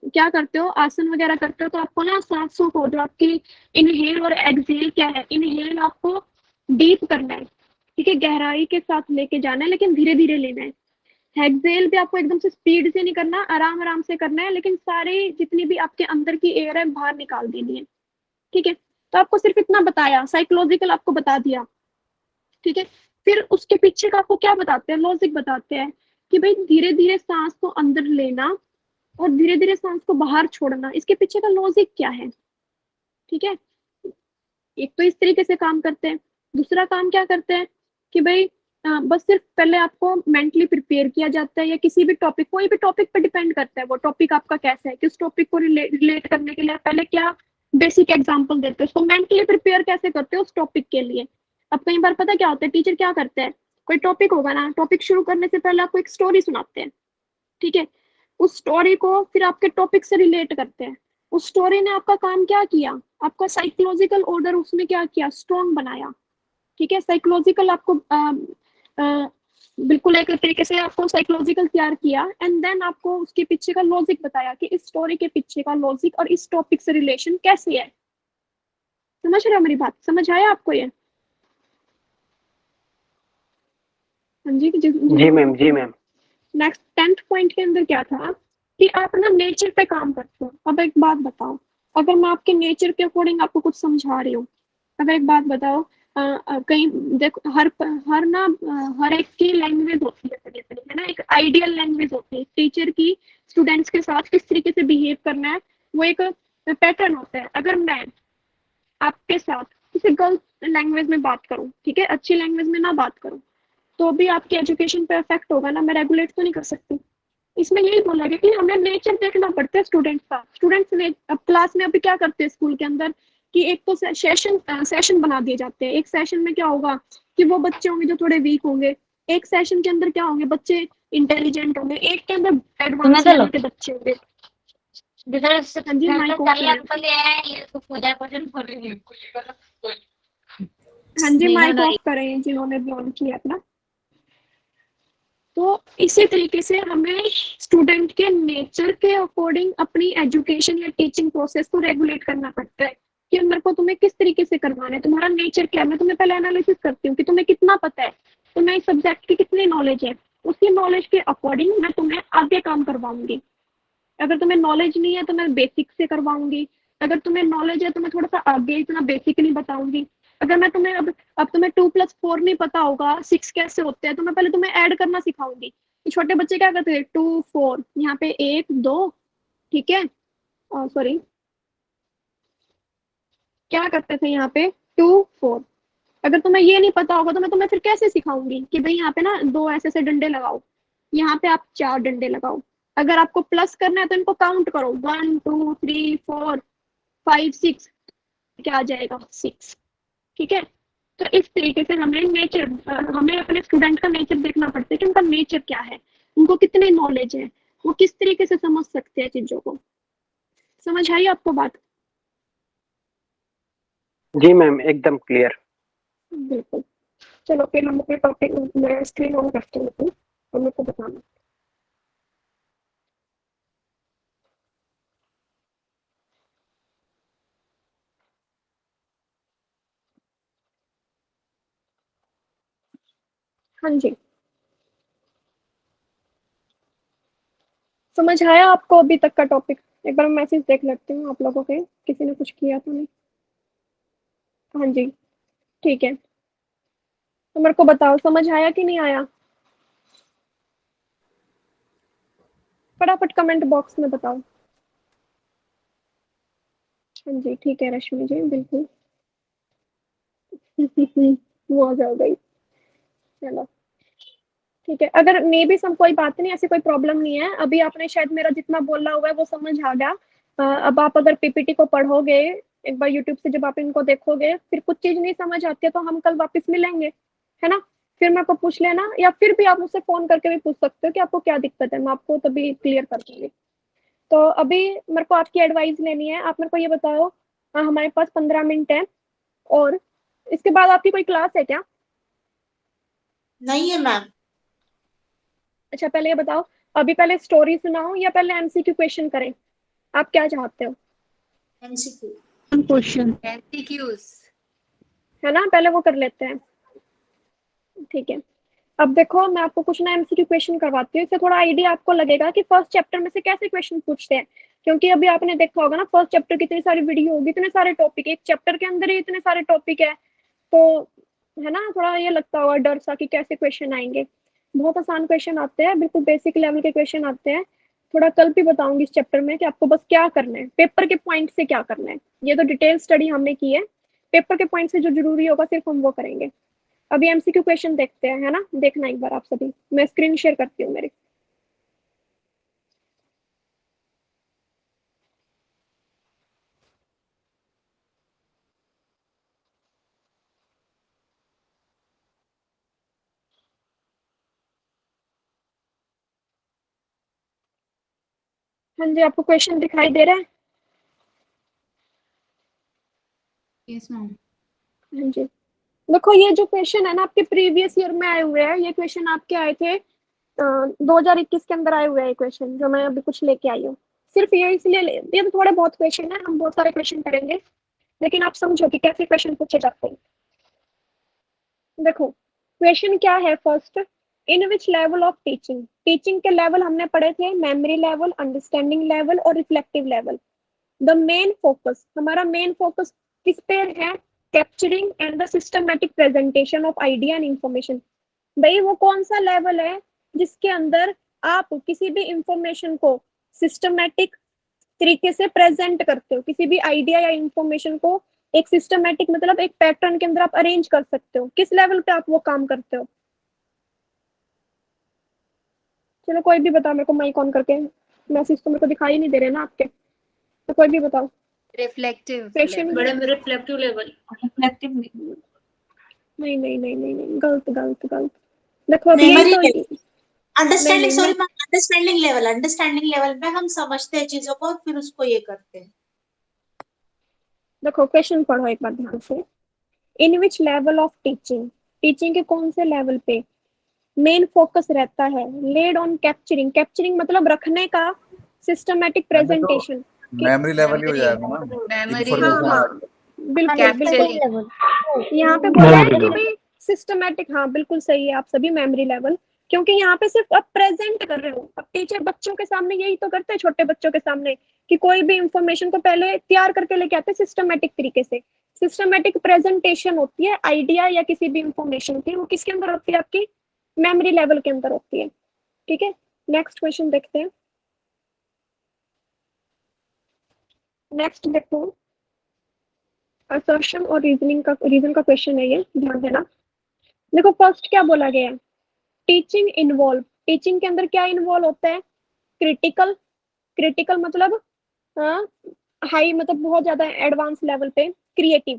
A: क्या करते हो, आसन वगैरह करते हो, तो आपको ना सांसों को, जो आपकी इनहेल और एक्सहेल क्या है, इनहेल आपको डीप करना है, ठीक है, गहराई के साथ लेके जाना है, लेकिन धीरे धीरे लेना है। एक्सहेल भी आपको एकदम से स्पीड से नहीं करना, आराम आराम से करना है, लेकिन सारी जितनी भी आपके अंदर की एयर है बाहर निकाल देनी है, ठीक है। तो आपको सिर्फ इतना बताया, साइकोलॉजिकल आपको बता दिया, ठीक है। फिर उसके पीछे का आपको क्या बताते हैं, लॉजिक बताते हैं कि भाई धीरे धीरे सांस को अंदर लेना और धीरे धीरे सांस को बाहर छोड़ना, इसके पीछे का लॉजिक क्या है, ठीक है। एक तो इस तरीके से काम करते हैं। दूसरा काम क्या करते हैं कि भाई बस सिर्फ पहले आपको मेंटली प्रिपेयर किया जाता है, या किसी भी टॉपिक, कोई भी टॉपिक पर डिपेंड करता है वो टॉपिक आपका कैसा है, किस टॉपिक को रिलेट करने के लिए पहले क्या बेसिक एग्जांपल देते हैं, उसको मेंटली प्रिपेयर कैसे करते हैं उस टॉपिक के लिए। अब कई बार पता क्या होता है, टीचर क्या करते हैं, कोई टॉपिक होगा ना, टॉपिक शुरू करने से पहले आपको एक स्टोरी सुनाते हैं, ठीक है। उस स्टोरी को फिर आपके टॉपिक से रिलेट करते हैं। उस स्टोरी ने आपका काम क्या किया, आपका साइकोलॉजिकल ऑर्डर उसने क्या किया, स्ट्रॉन्ग बनाया, ठीक है। साइकोलॉजिकल आपको बिल्कुल एक तरीके से आपको साइकोलॉजिकल तैयार किया, एंड देन आपको उसके पीछे का लॉजिक बताया कि इस स्टोरी के पीछे का लॉजिक और इस टॉपिक से रिलेशन कैसे है। समझ रहे हो मेरी बात, समझ आया आपको ये? हाँ जी
F: जी मैम, जी मैम।
A: नेक्स्ट 10th पॉइंट के अंदर क्या था कि आप ना नेचर पे काम करते हो। अब एक बात बताओ, अगर मैं आपके नेचर के अकॉर्डिंग आपको कुछ समझा रही हूँ, अब एक बात बताओ, कहीं देखो हर ना हर एक की लैंग्वेज होती है अपनी अपनी, है ना, एक आइडियल लैंग्वेज होती है टीचर की। स्टूडेंट्स के साथ किस तरीके से बिहेव करना है वो एक पैटर्न होता है। अगर मैं आपके साथ किसी गलत लैंग्वेज में बात करूं, ठीक है, अच्छी लैंग्वेज में ना बात करूं, तो भी आपकी एजुकेशन पे इफेक्ट होगा ना, मैं रेगुलेट तो नहीं कर सकती। इसमें यही बोला गया कि हमें नेचर देखना पड़ता है स्टूडेंट्स का। स्टूडेंट्स ने अब क्लास में अभी क्या करते हैं स्कूल के अंदर कि एक तो सेशन बना दिए जाते हैं। एक सेशन में क्या होगा कि वो बच्चे होंगे जो थोड़े वीक होंगे, एक सेशन के अंदर क्या होंगे बच्चे इंटेलिजेंट होंगे, एक के अंदर एडवांस लेवल के बच्चे होंगे। हाँ जी, माइक ऑफ करें। हाँ जी, माइक ऑफ करें जिन्होंने भी ऑन किया अपना। तो इसी तरीके से हमें स्टूडेंट के नेचर के अकॉर्डिंग अपनी एजुकेशन या टीचिंग प्रोसेस को रेगुलेट करना पड़ता है कि मेरे को तुम्हें किस तरीके से करवाना है, तुम्हारा नेचर क्या है। मैं तुम्हें पहले एनालिसिस करती हूँ कि तुम्हें कितना पता है, तुम्हें इस सब्जेक्ट की कितनी नॉलेज है, उसी नॉलेज के अकॉर्डिंग मैं तुम्हें आगे काम करवाऊंगी। अगर तुम्हें नॉलेज नहीं है तो मैं बेसिक से करवाऊंगी, अगर तुम्हें नॉलेज है तो मैं थोड़ा सा आगे इतना बेसिक नहीं बताऊंगी। अगर मैं तुम्हें अब तुम्हें 2+4 नहीं पता होगा, 6 कैसे होते हैं, तो मैं पहले तुम्हें ऐड करना सिखाऊंगी कि छोटे बच्चे क्या करते थे, 2 4 यहाँ पे 1 2, ठीक है, सॉरी क्या करते थे यहाँ पे 2 4। अगर तुम्हें ये नहीं पता होगा तो मैं तुम्हें फिर कैसे सिखाऊंगी कि भाई यहाँ पे ना 2 ऐसे ऐसे डंडे लगाओ, यहाँ पे आप 4 डंडे लगाओ। अगर आपको प्लस करना है तो इनको काउंट करो, 1 2 3 4 5 6, क्या आ जाएगा 6, ठीक है। तो इस तरीके से हमें अपने स्टूडेंट का नेचर देखना पड़ता है कि उनका नेचर क्या है, उनको कितनी नॉलेज है, वो किस तरीके से समझ सकते हैं चीजों को। समझ आई आपको बात?
F: जी मैम, एकदम क्लियर।
A: बिल्कुल। चलो फिर हम अपने टॉपिक में स्क्रीन ऑन करते हैं और मेरे को बताना। हाँ जी, समझ आया आपको अभी तक का टॉपिक? एक बार मैसेज देख लेती हूँ आप लोगों के, किसी ने कुछ किया तो नहीं। हाँ जी, ठीक है, तो मेरे को बताओ समझ आया कि नहीं आया, फटाफट कमेंट बॉक्स में बताओ। हाँ जी, ठीक है रश्मि जी, बिल्कुल। वो आ जाओ गई, चलो ठीक है। अगर मे भी सब कोई बात नहीं, ऐसी कोई प्रॉब्लम नहीं है, अभी आपने शायद मेरा जितना बोला हुआ है वो समझ आ गया। अब आप अगर पीपीटी को पढ़ोगे एक बार यूट्यूब से, जब आप इनको देखोगे, फिर कुछ चीज नहीं समझ आती है तो हम कल वापस मिलेंगे, है ना। फिर मेरे को पूछ लेना, या फिर भी आप मुझसे फोन करके भी पूछ सकते हो कि आपको क्या दिक्कत है, मैं आपको तभी क्लियर कर दूंगी। तो अभी मेरे को आपकी एडवाइस लेनी है। आप मेरे को ये बताओ, हमारे पास 15 मिनट है, और इसके बाद आपकी कोई क्लास है क्या?
G: नहीं है मैम।
A: अच्छा पहले ये बताओ, अभी पहले स्टोरी सुनाओ या पहले एमसीक्यू क्वेश्चन करें, आप क्या चाहते हो?
G: MCQ
B: question.
A: है ना, पहले वो कर लेते हैं, ठीक है। अब देखो मैं आपको कुछ ना एमसीक्यू क्वेश्चन करवाती हूँ, इससे थोड़ा आइडिया आपको लगेगा कि फर्स्ट चैप्टर में से कैसे क्वेश्चन पूछते हैं। क्योंकि अभी आपने देखा होगा ना, फर्स्ट चैप्टर की इतनी सारी वीडियो होगी, इतने सारे टॉपिक, एक चैप्टर के अंदर ही इतने सारे टॉपिक है, तो है ना, थोड़ा ये लगता होगा डर सा कि कैसे क्वेश्चन आएंगे। बहुत आसान क्वेश्चन आते हैं, बिल्कुल बेसिक लेवल के क्वेश्चन आते हैं। थोड़ा कल भी बताऊंगी इस चैप्टर में कि आपको बस क्या करना है, पेपर के पॉइंट से क्या करना है। ये तो डिटेल स्टडी हमने की है, पेपर के पॉइंट से जो जरूरी होगा सिर्फ हम वो करेंगे। अभी एमसीक्यू क्वेश्चन देखते हैं, है ना, देखना एक बार आप सभी, मैं स्क्रीन शेयर करती हूँ मेरी। हाँ जी, आपको क्वेश्चन दिखाई दे रहा है?
B: Yes ma'am.
A: हाँ जी, देखो ये जो क्वेश्चन है ना आपके प्रीवियस ईयर में आए हुए हैं, ये क्वेश्चन आपके आए थे 2021 के अंदर आए हुए हैं क्वेश्चन, जो मैं अभी कुछ लेके आई हूँ। सिर्फ ये इसलिए ये तो थोड़े बहुत क्वेश्चन है, हम बहुत सारे क्वेश्चन करेंगे, लेकिन आप समझो कि कैसे क्वेश्चन पूछे जाते हैं। देखो क्वेश्चन क्या है, first in which level of teaching, teaching के लेवल हमने पढ़े थे मेमोरी लेवल, अंडरस्टैंडिंग लेवल और reflective level. The main focus, हमारा मेन फोकस किस पे है? Capturing and the systematic presentation of idea and information. भाई वो कौन सा लेवल है जिसके अंदर आप किसी भी इंफॉर्मेशन को सिस्टमैटिक तरीके से प्रेजेंट करते हो, किसी भी आइडिया या इंफॉर्मेशन को एक सिस्टमैटिक मतलब एक पैटर्न के अंदर आप अरेंज कर सकते हो। किस लेवल पे आप वो काम करते हो? चलो कोई भी बताओ मेरे को, माइक ऑन करके। मैसेज तो मेरे को दिखाई नहीं दे रहे ना आपके, तो कोई भी बताओ।
C: Reflective
A: question
D: madam reflective level.
C: Reflective
A: नहीं नहीं नहीं नहीं नहीं, गलत गलत गलत। देखो अब यही
G: मेमोरी
A: तो
G: अंडरस्टैंडिंग,
A: नहीं,
G: सॉरी मैम, अंडरस्टैंडिंग लेवल में हम समझते हैं चीजों को फिर उसको ये करते हैं।
A: देखो क्वेश्चन पढ़ो एक बार ध्यान से। In which level of teaching, teaching के कौन से लेवल पे मेन फोकस रहता है? लेड ऑन कैप्चरिंग, कैप्चरिंग मतलब रखने का, सिस्टमैटिक प्रेजेंटेशन।
E: मेमोरी लेवल ही हो जाएगा ना,
C: मेमोरी
A: हाँ
E: इंफॉर्मेशन
A: हाँ बिल्कुल बिल्कुल,
C: कैप्चरिंग
A: यहाँ पे बोला है कि भाई सिस्टमैटिक, हाँ बिल्कुल सही है आप सभी, मेमोरी लेवल। क्योंकि यहाँ पे सिर्फ आप प्रेजेंट कर रहे हो। अब टीचर बच्चों के सामने यही तो करते हैं, छोटे बच्चों के सामने, कि कोई भी इंफॉर्मेशन को पहले तैयार करके लेके आते हैं सिस्टमैटिक तरीके से। सिस्टमैटिक प्रेजेंटेशन होती है आइडिया या किसी भी इंफॉर्मेशन की, वो किसके अंदर होती है? आपकी मेमोरी लेवल के अंदर होती है। ठीक है, नेक्स्ट क्वेश्चन देखते हैं। नेक्स्ट देखो, असर्शन और रीजन का क्वेश्चन है ये, ध्यान देना। देखो फर्स्ट क्या बोला गया है? टीचिंग इन्वॉल्व, टीचिंग के अंदर क्या इन्वॉल्व होता है? क्रिटिकल, क्रिटिकल मतलब हाई मतलब बहुत ज्यादा एडवांस लेवल पे। क्रिएटिव,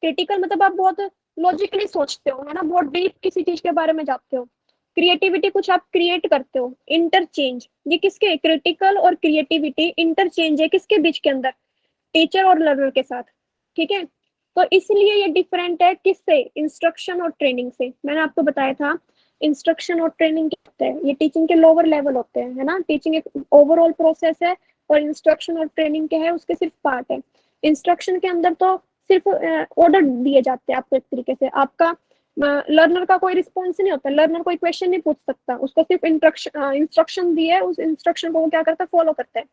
A: क्रिटिकल मतलब आप बहुत लॉजिकली सोचते हो, है ना, बहुत डीप किसी चीज के बारे में जाते हो। क्रिएटिविटी कुछ आप क्रिएट करते हो। इंटरचेंज, ये किसके, क्रिटिकल और क्रिएटिविटी इंटरचेंज है किसके बीच के अंदर? टीचर और लर्नर के साथ। ठीक है, तो इसलिए ये डिफरेंट है किससे? इंस्ट्रक्शन और ट्रेनिंग से। मैंने आपको बताया था इंस्ट्रक्शन और ट्रेनिंग क्या होता है, ये टीचिंग के लोअर लेवल होते हैं, है ना। टीचिंग एक ओवरऑल प्रोसेस है और इंस्ट्रक्शन और ट्रेनिंग क्या है, उसके सिर्फ पार्ट है। इंस्ट्रक्शन के अंदर तो सिर्फ ऑर्डर दिए जाते हैं आपको, एक तरीके से आपका लर्नर का कोई रिस्पॉन्स नहीं होता, लर्नर कोई क्वेश्चन नहीं पूछ सकता, उसको सिर्फ इंस्ट्रक्शन दिए, उस इंस्ट्रक्शन को वो क्या करता है, फॉलो करता है।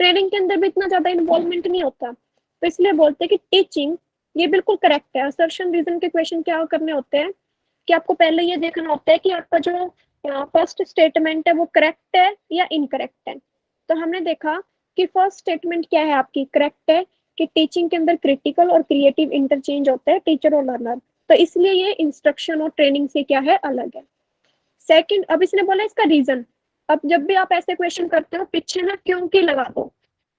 A: ट्रेनिंग के अंदर भी इतना ज्यादा इन्वॉल्वमेंट नहीं होता, तो इसलिए बोलते हैं कि टीचिंग, ये बिल्कुल करेक्ट है। असर्शन रीजन के क्वेश्चन क्या करने होते हैं कि आपको पहले ये देखना होता है कि आपका जो फर्स्ट स्टेटमेंट है वो करेक्ट है या इनकरेक्ट है। तो हमने देखा कि फर्स्ट स्टेटमेंट क्या है आपकी, करेक्ट है, कि टीचिंग के अंदर क्रिटिकल और क्रिएटिव इंटरचेंज होता है टीचर और लर्नर, तो इसलिए ये इंस्ट्रक्शन और ट्रेनिंग से क्या है, अलग है। सेकंड, अब इसने बोला इसका रीजन। अब जब भी आप ऐसे क्वेश्चन करते हो पीछे ना क्योंकि लगा दो।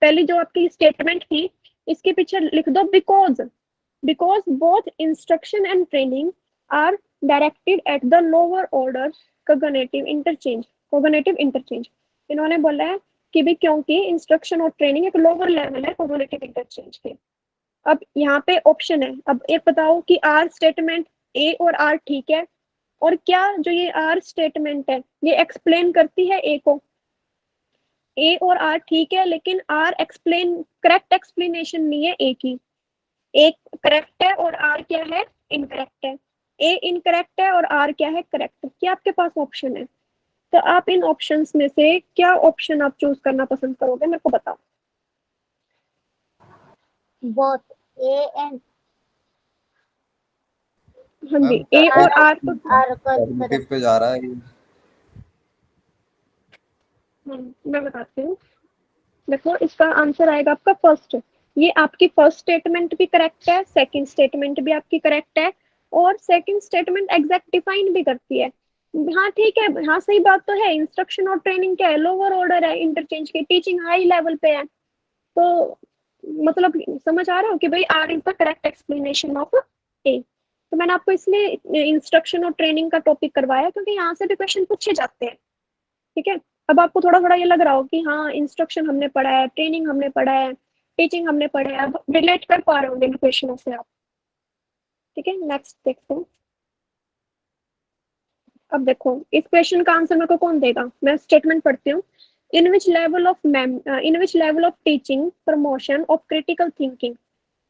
A: पहली जो आपकी स्टेटमेंट थी इसके पीछे लिख दो because, because both instruction and training are directed at the lower order cognitive interchange, cognitive interchange. इन्होंने बोला है कि भी क्योंकि इंस्ट्रक्शन और ट्रेनिंग एक लोअर लेवल है कॉग्निटिव इंटरचेंज के। अब यहाँ पे ऑप्शन है, अब एक बताओ कि आर स्टेटमेंट ए और आर ठीक है, और क्या जो ये आर स्टेटमेंट है ये एक्सप्लेन करती है ए को? ए और आर ठीक है, लेकिन आर एक्सप्लेन, करेक्ट एक्सप्लेनेशन नहीं है ए की। ए करेक्ट है और आर क्या है, इनकरेक्ट है। ए इनकरेक्ट है और आर क्या है, करेक्ट। क्या आपके पास ऑप्शन है? तो आप इन ऑप्शंस में से क्या ऑप्शन आप चूज करना पसंद करोगे, मेरे को बताओ।
C: बोथ ए एंड
A: हाँ जी, ए और आर तो
C: आर
E: कॉग्निटिव पे जा रहा है ये।
A: मैं बताती हूँ। देखो इसका आंसर आएगा आपका फर्स्ट। ये आपकी फर्स्ट स्टेटमेंट भी करेक्ट है, सेकंड स्टेटमेंट भी आपकी करेक्ट है, और सेकंड स्टेटमेंट एग्जैक्ट डिफाइन भी करती है। हाँ ठीक है, हाँ सही बात तो है, इंस्ट्रक्शन और ट्रेनिंग क्या है, लोअर ऑर्डर है इंटरचेंज की, टीचिंग हाई लेवल पे है। तो मतलब समझ आ रहा हो कि भाई R is the correct explanation of A. तो मैंने आपको इसलिए इंस्ट्रक्शन और ट्रेनिंग का टॉपिक करवाया क्योंकि यहाँ से भी क्वेश्चन पूछे जाते हैं। ठीक है, अब आपको थोड़ा थोड़ा ये लग रहा हो कि हाँ इंस्ट्रक्शन हमने पढ़ा है, ट्रेनिंग हमने पढ़ा है, टीचिंग हमने पढ़ा है, अब रिलेट कर पा रहे होंगे इन क्वेश्चनों से आप। ठीक है, नेक्स्ट देखते हैं। अब देखो इस क्वेश्चन का आंसर मेरे को कौन देगा, मैं स्टेटमेंट पढ़ती हूँ। In which level of teaching promotion of critical thinking,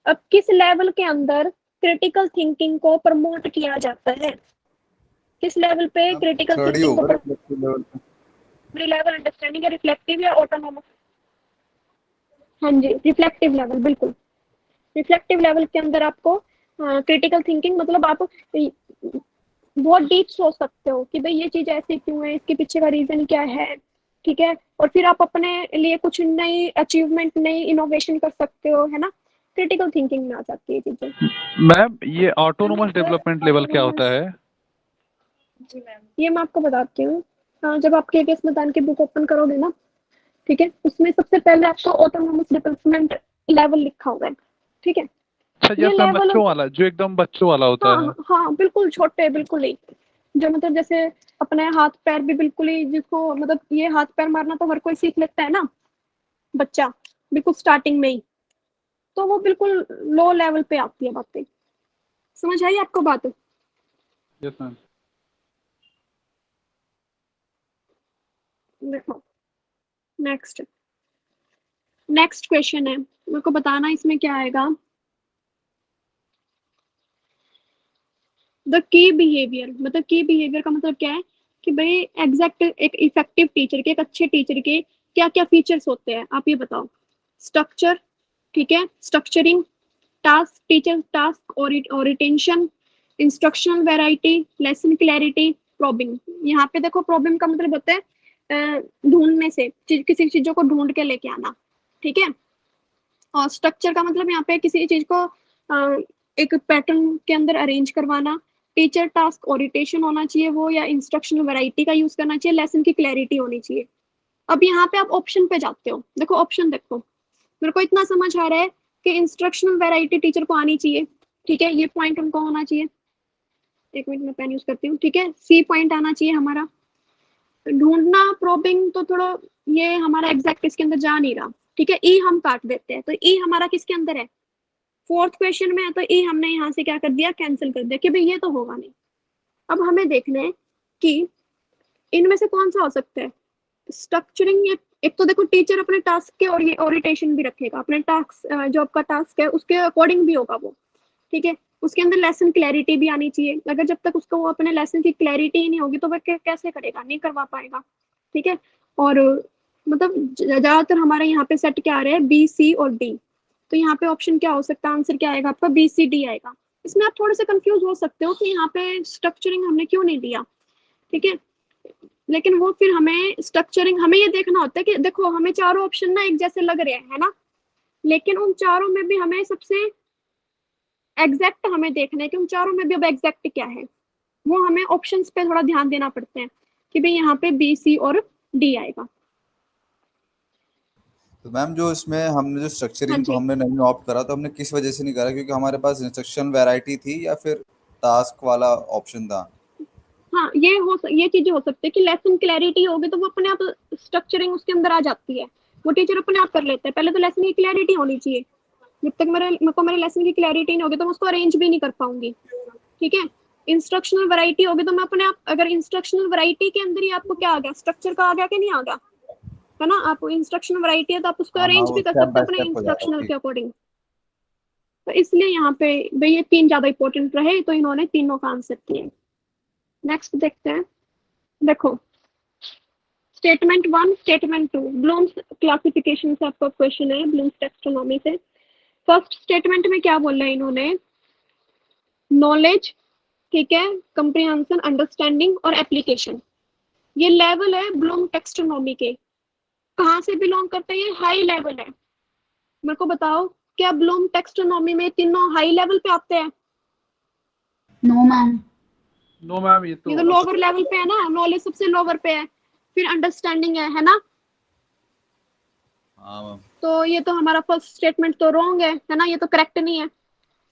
A: अब किस लेवल के अंदर क्रिटिकल थिंकिंग को प्रमोट किया जाता है? किस लेवल पे क्रिटिकल
E: थर्ड ही
A: थिंकिंग
E: होगा
A: को
E: रिफ्लेक्टिव लेवल पे।
A: लेवल अंडरस्टैंडिंग या रिफ्लेक्टिव या ऑटोनोमस? हाँ जी, रिफ्लेक्टिव लेवल, बिल्कुल। रिफ्लेक्टिव लेवल के अंदर आपको क्रिटिकल थिंकिंग मतलब आप बहुत डीप सोच सकते हो कि भाई ये चीज ऐसे क्यों है, इसके पीछे का रीजन क्या है, ठीक है। और फिर आप अपने लिए कुछ नई अचीवमेंट, नई इनोवेशन कर सकते हो, है ना। क्रिटिकल थिंकिंग में आ जाती है चीजें।
H: मैम ये ऑटोनोमस डेवलपमेंट लेवल क्या होता है?
D: जी मैम।
A: ये मैं आपको बताती हूँ। जब आप केवीएस मैदान की बुक ओपन करोगे ना, ठीक है, उसमें सबसे पहले आपको ऑटोनोमस डेवलपमेंट लेवल लिखा होगा, ठीक है।
H: अच्छा,
A: ये
H: जैसा
A: लेवल,
H: बच्चों वाला, जो एकदम बच्चों वाला होता है।
A: हाँ हाँ बिल्कुल छोटे, बिल्कुल ही जो मतलब जैसे अपने हाथ पैर भी बिल्कुल ही, जिसको मतलब ये हाथ पैर मारना तो हर कोई सीख लेता है ना बच्चा, बिल्कुल स्टार्टिंग में ही। तो वो बिल्कुल लो लेवल पे आती है बातें। समझ आई आपको बात?
H: Yes ma'am.
A: देखो नेक्स्ट क्वेश्चन है, मेरे को बताना इसमें क्या आएगा। द की बिहेवियर, मतलब की बिहेवियर का मतलब क्या है कि भाई एग्जैक्ट एक इफेक्टिव टीचर के, एक अच्छे टीचर के क्या क्या फीचर्स होते हैं, आप ये बताओ। स्ट्रक्चर, ठीक है, स्ट्रक्चरिंग, टास्क, टीचर टास्क और retention, instructional variety, lesson clarity, probing. यहाँ पे देखो प्रॉबिंग का मतलब होता है ढूंढने से, किसी चीजों को ढूंढ के लेके आना, ठीक है। और स्ट्रक्चर का मतलब यहाँ पे किसी चीज को एक पैटर्न के अंदर अरेंज करवाना। टीचर टास्क ओरिएंटेशन होना चाहिए वो, या इंस्ट्रक्शनल वैरायटी का यूज करना चाहिए, लेसन की क्लैरिटी होनी चाहिए। अब यहाँ पे आप ऑप्शन पे जाते हो, देखो ऑप्शन देखो, मेरे को इतना समझ आ रहा है कि इंस्ट्रक्शनल वैरायटी टीचर को आनी चाहिए, ठीक है, ये पॉइंट उनको होना चाहिए। एक मिनट में पेन यूज करती हूँ, ठीक है, सी पॉइंट आना चाहिए हमारा। ढूंढना, प्रोबिंग तो थोड़ा ये हमारा एग्जैक्ट इसके अंदर जा नहीं रहा, ठीक है। ई हम काट देते हैं, तो ई हमारा किसके अंदर है, फोर्थ क्वेश्चन में है, तो ई हमने यहाँ से क्या कर दिया, कैंसिल कर दिया कि भाई ये तो होगा नहीं। अब हमें देखना है कि इनमें से कौन सा हो सकता है। स्ट्रक्चरिंग, एक तो देखो टीचर अपने टास्क के और ये ओरिएंटेशन भी रखेगा, अपने टास्क जो आपका टास्क है उसके अकॉर्डिंग भी होगा वो, ठीक है। उसके अंदर लेसन क्लैरिटी भी आनी चाहिए, अगर जब तक उसको वो अपने लेसन की क्लैरिटी ही नहीं होगी तो वह कैसे करेगा, नहीं करवा पाएगा, ठीक है। और मतलब ज्यादातर हमारे यहाँ पे सेट क्या आ रहा है, बी सी और डी। तो यहाँ पे ऑप्शन क्या हो सकता है, आंसर क्या आएगा आपका, बी सी डी आएगा। इसमें आप थोड़े से कंफ्यूज हो सकते हो कि यहाँ पे स्ट्रक्चरिंग हमने क्यों नहीं दिया, ठीक है। लेकिन वो फिर हमें स्ट्रक्चरिंग, हमें ये देखना होता है कि देखो हमें चारों ऑप्शन ना एक जैसे लग रहे हैं, है ना, लेकिन उन चारों में भी हमें सबसे एग्जैक्ट हमें देखना है कि उन चारों में भी अब एग्जैक्ट क्या है। वो हमें ऑप्शंस पे थोड़ा ध्यान देना पड़ता है कि भाई यहाँ पे बी सी और डी आएगा।
E: तो मैम जो इसमें हमने जो
A: हाँ
E: स्ट्रक्चरिंग को
A: जी,
E: हमने नहीं ऑप्ट करा, तो हमने किस वजह से नहीं करा, क्योंकि हमारे पास इंस्ट्रक्शन वैरायटी थी या फिर टास्क वाला ऑप्शन था?
A: हाँ ये चीजें हो सकती है कि लेसन क्लैरिटी होगी तो वो अपने आप स्ट्रक्चरिंग उसके अंदर आ जाती है, वो टीचर अपने आप कर लेता है। पहले तो लेसन की क्लैरिटी होनी चाहिए, जब तक मेरे लेसन की क्लैरिटी नहीं होगी तो मैं उसको अरेंज भी नहीं कर पाऊंगी, ठीक है। इंस्ट्रक्शनल वैरायटी होगी तो मैं अपने आप, अगर इंस्ट्रक्शनल वैरायटी के अंदर ही आपको क्या आ गया, स्ट्रक्चर का आ गया कि नहीं आ गया, है ना। आप इंस्ट्रक्शनल वैरायटी है तो आप उसको
E: हाँ हाँ,
A: अरेंज
E: वो
A: भी कर
E: स्टेप
A: सकते
E: बाय
A: हो अपने
E: स्टेप हो जाएगा,
A: इंस्ट्रक्शनल
E: ठीक।
A: के अकॉर्डिंग। तो इसलिए यहाँ पे भाई ये तीन ज्यादा इंपॉर्टेंट रहे, तो इन्होंने तीनों का आंसर किए। नेक्स्ट देखते हैं, देखो स्टेटमेंट 1, स्टेटमेंट 2, ब्लूम्स क्लासिफिकेशन से आपका क्वेश्चन है, ब्लूम्स टेक्सोनॉमी से। फर्स्ट स्टेटमेंट में क्या बोला है इन्होंने, नॉलेज, ठीक है, कंप्रिहेंशन, अंडरस्टैंडिंग और एप्लीकेशन। ये लेवल है ब्लूम टेक्सोनॉमी के, कहाँ से बिलोंग करते हैं, ये हाई लेवल है। मेरे को बताओ क्या ब्लूम टेक्सोनॉमी में तीनों हाई लेवल पे आते हैं?
B: No ma'am.
H: नो मैम, ये
A: ये
H: तो
A: तो लोअर लेवल पे है ना, नॉलेज सबसे लोअर पे है, फिर अंडरस्टैंडिंग है ना।
E: हाँ मैम।
A: तो ये तो हमारा फर्स्ट स्टेटमेंट तो रॉन्ग है ना, ये तो करेक्ट नहीं है।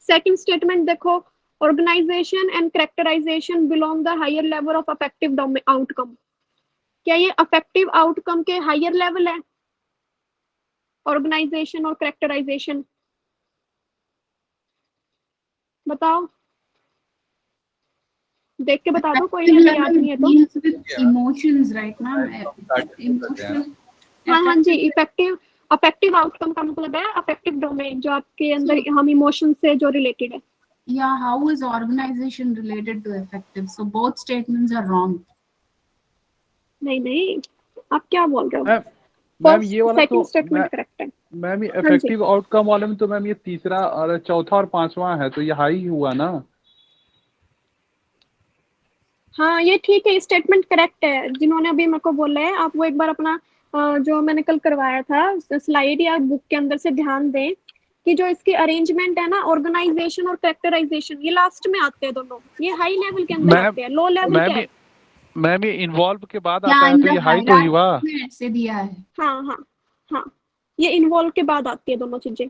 A: सेकंड स्टेटमेंट देखो, organisation and characterisation belong the higher level of affective outcome. क्या ये अफेक्टिव आउटकम के हायर लेवल है, ऑर्गेनाइजेशन और कैरेक्टराइजेशन? बताओ, देख के बता दो, कोई नहीं अगर याद नहीं है तो।
B: deals with emotions, right, ma'am? Emotional.
A: हाँ जी, इफेक्टिव अफेक्टिव आउटकम का मतलब है अफेक्टिव डोमेन, जो आपके अंदर हम इमोशन से जो रिलेटेड है।
B: Yeah, how is organization related to effective? So both statements are wrong.
A: नहीं नहीं, आप क्या बोल रहे हो?
H: मैम मैम
A: फर्स्ट
H: ये वाला तो
A: सेकंड स्टेटमेंट करेक्ट है।
H: मैम ये
A: हाँ जी,
H: इफेक्टिव आउटकम वाले में तो मैम ये तीसरा और चौथा और पांचवा है, तो ये हाई हुआ ना।
A: हाँ ये ठीक है, स्टेटमेंट करेक्ट है। जिन्होंने अभी मेरे को बोला है, आप वो एक बार अपना जो मैंने कल करवाया था स्लाइड या बुक के अंदर से ध्यान दें कि जो इसकी अरेंजमेंट है ना, ऑर्गेनाइजेशन और कैरेक्टराइजेशन, ये लास्ट में आते हैं दोनों। ये हाई लेवल के अंदर
H: मैम
A: आते हैं, लो लेवल क्या
H: मैम
A: है?
H: ये मैम ये इन्वॉल्व के बाद
B: Yeah,
H: आता है,
B: in
H: तो
B: the
H: ये हाई तो ही हुआ।
B: hierarchy में ऐसे दिया है।
A: हाँ हाँ हाँ, ये इन्वॉल्व के बाद आती है दोनों चीजें।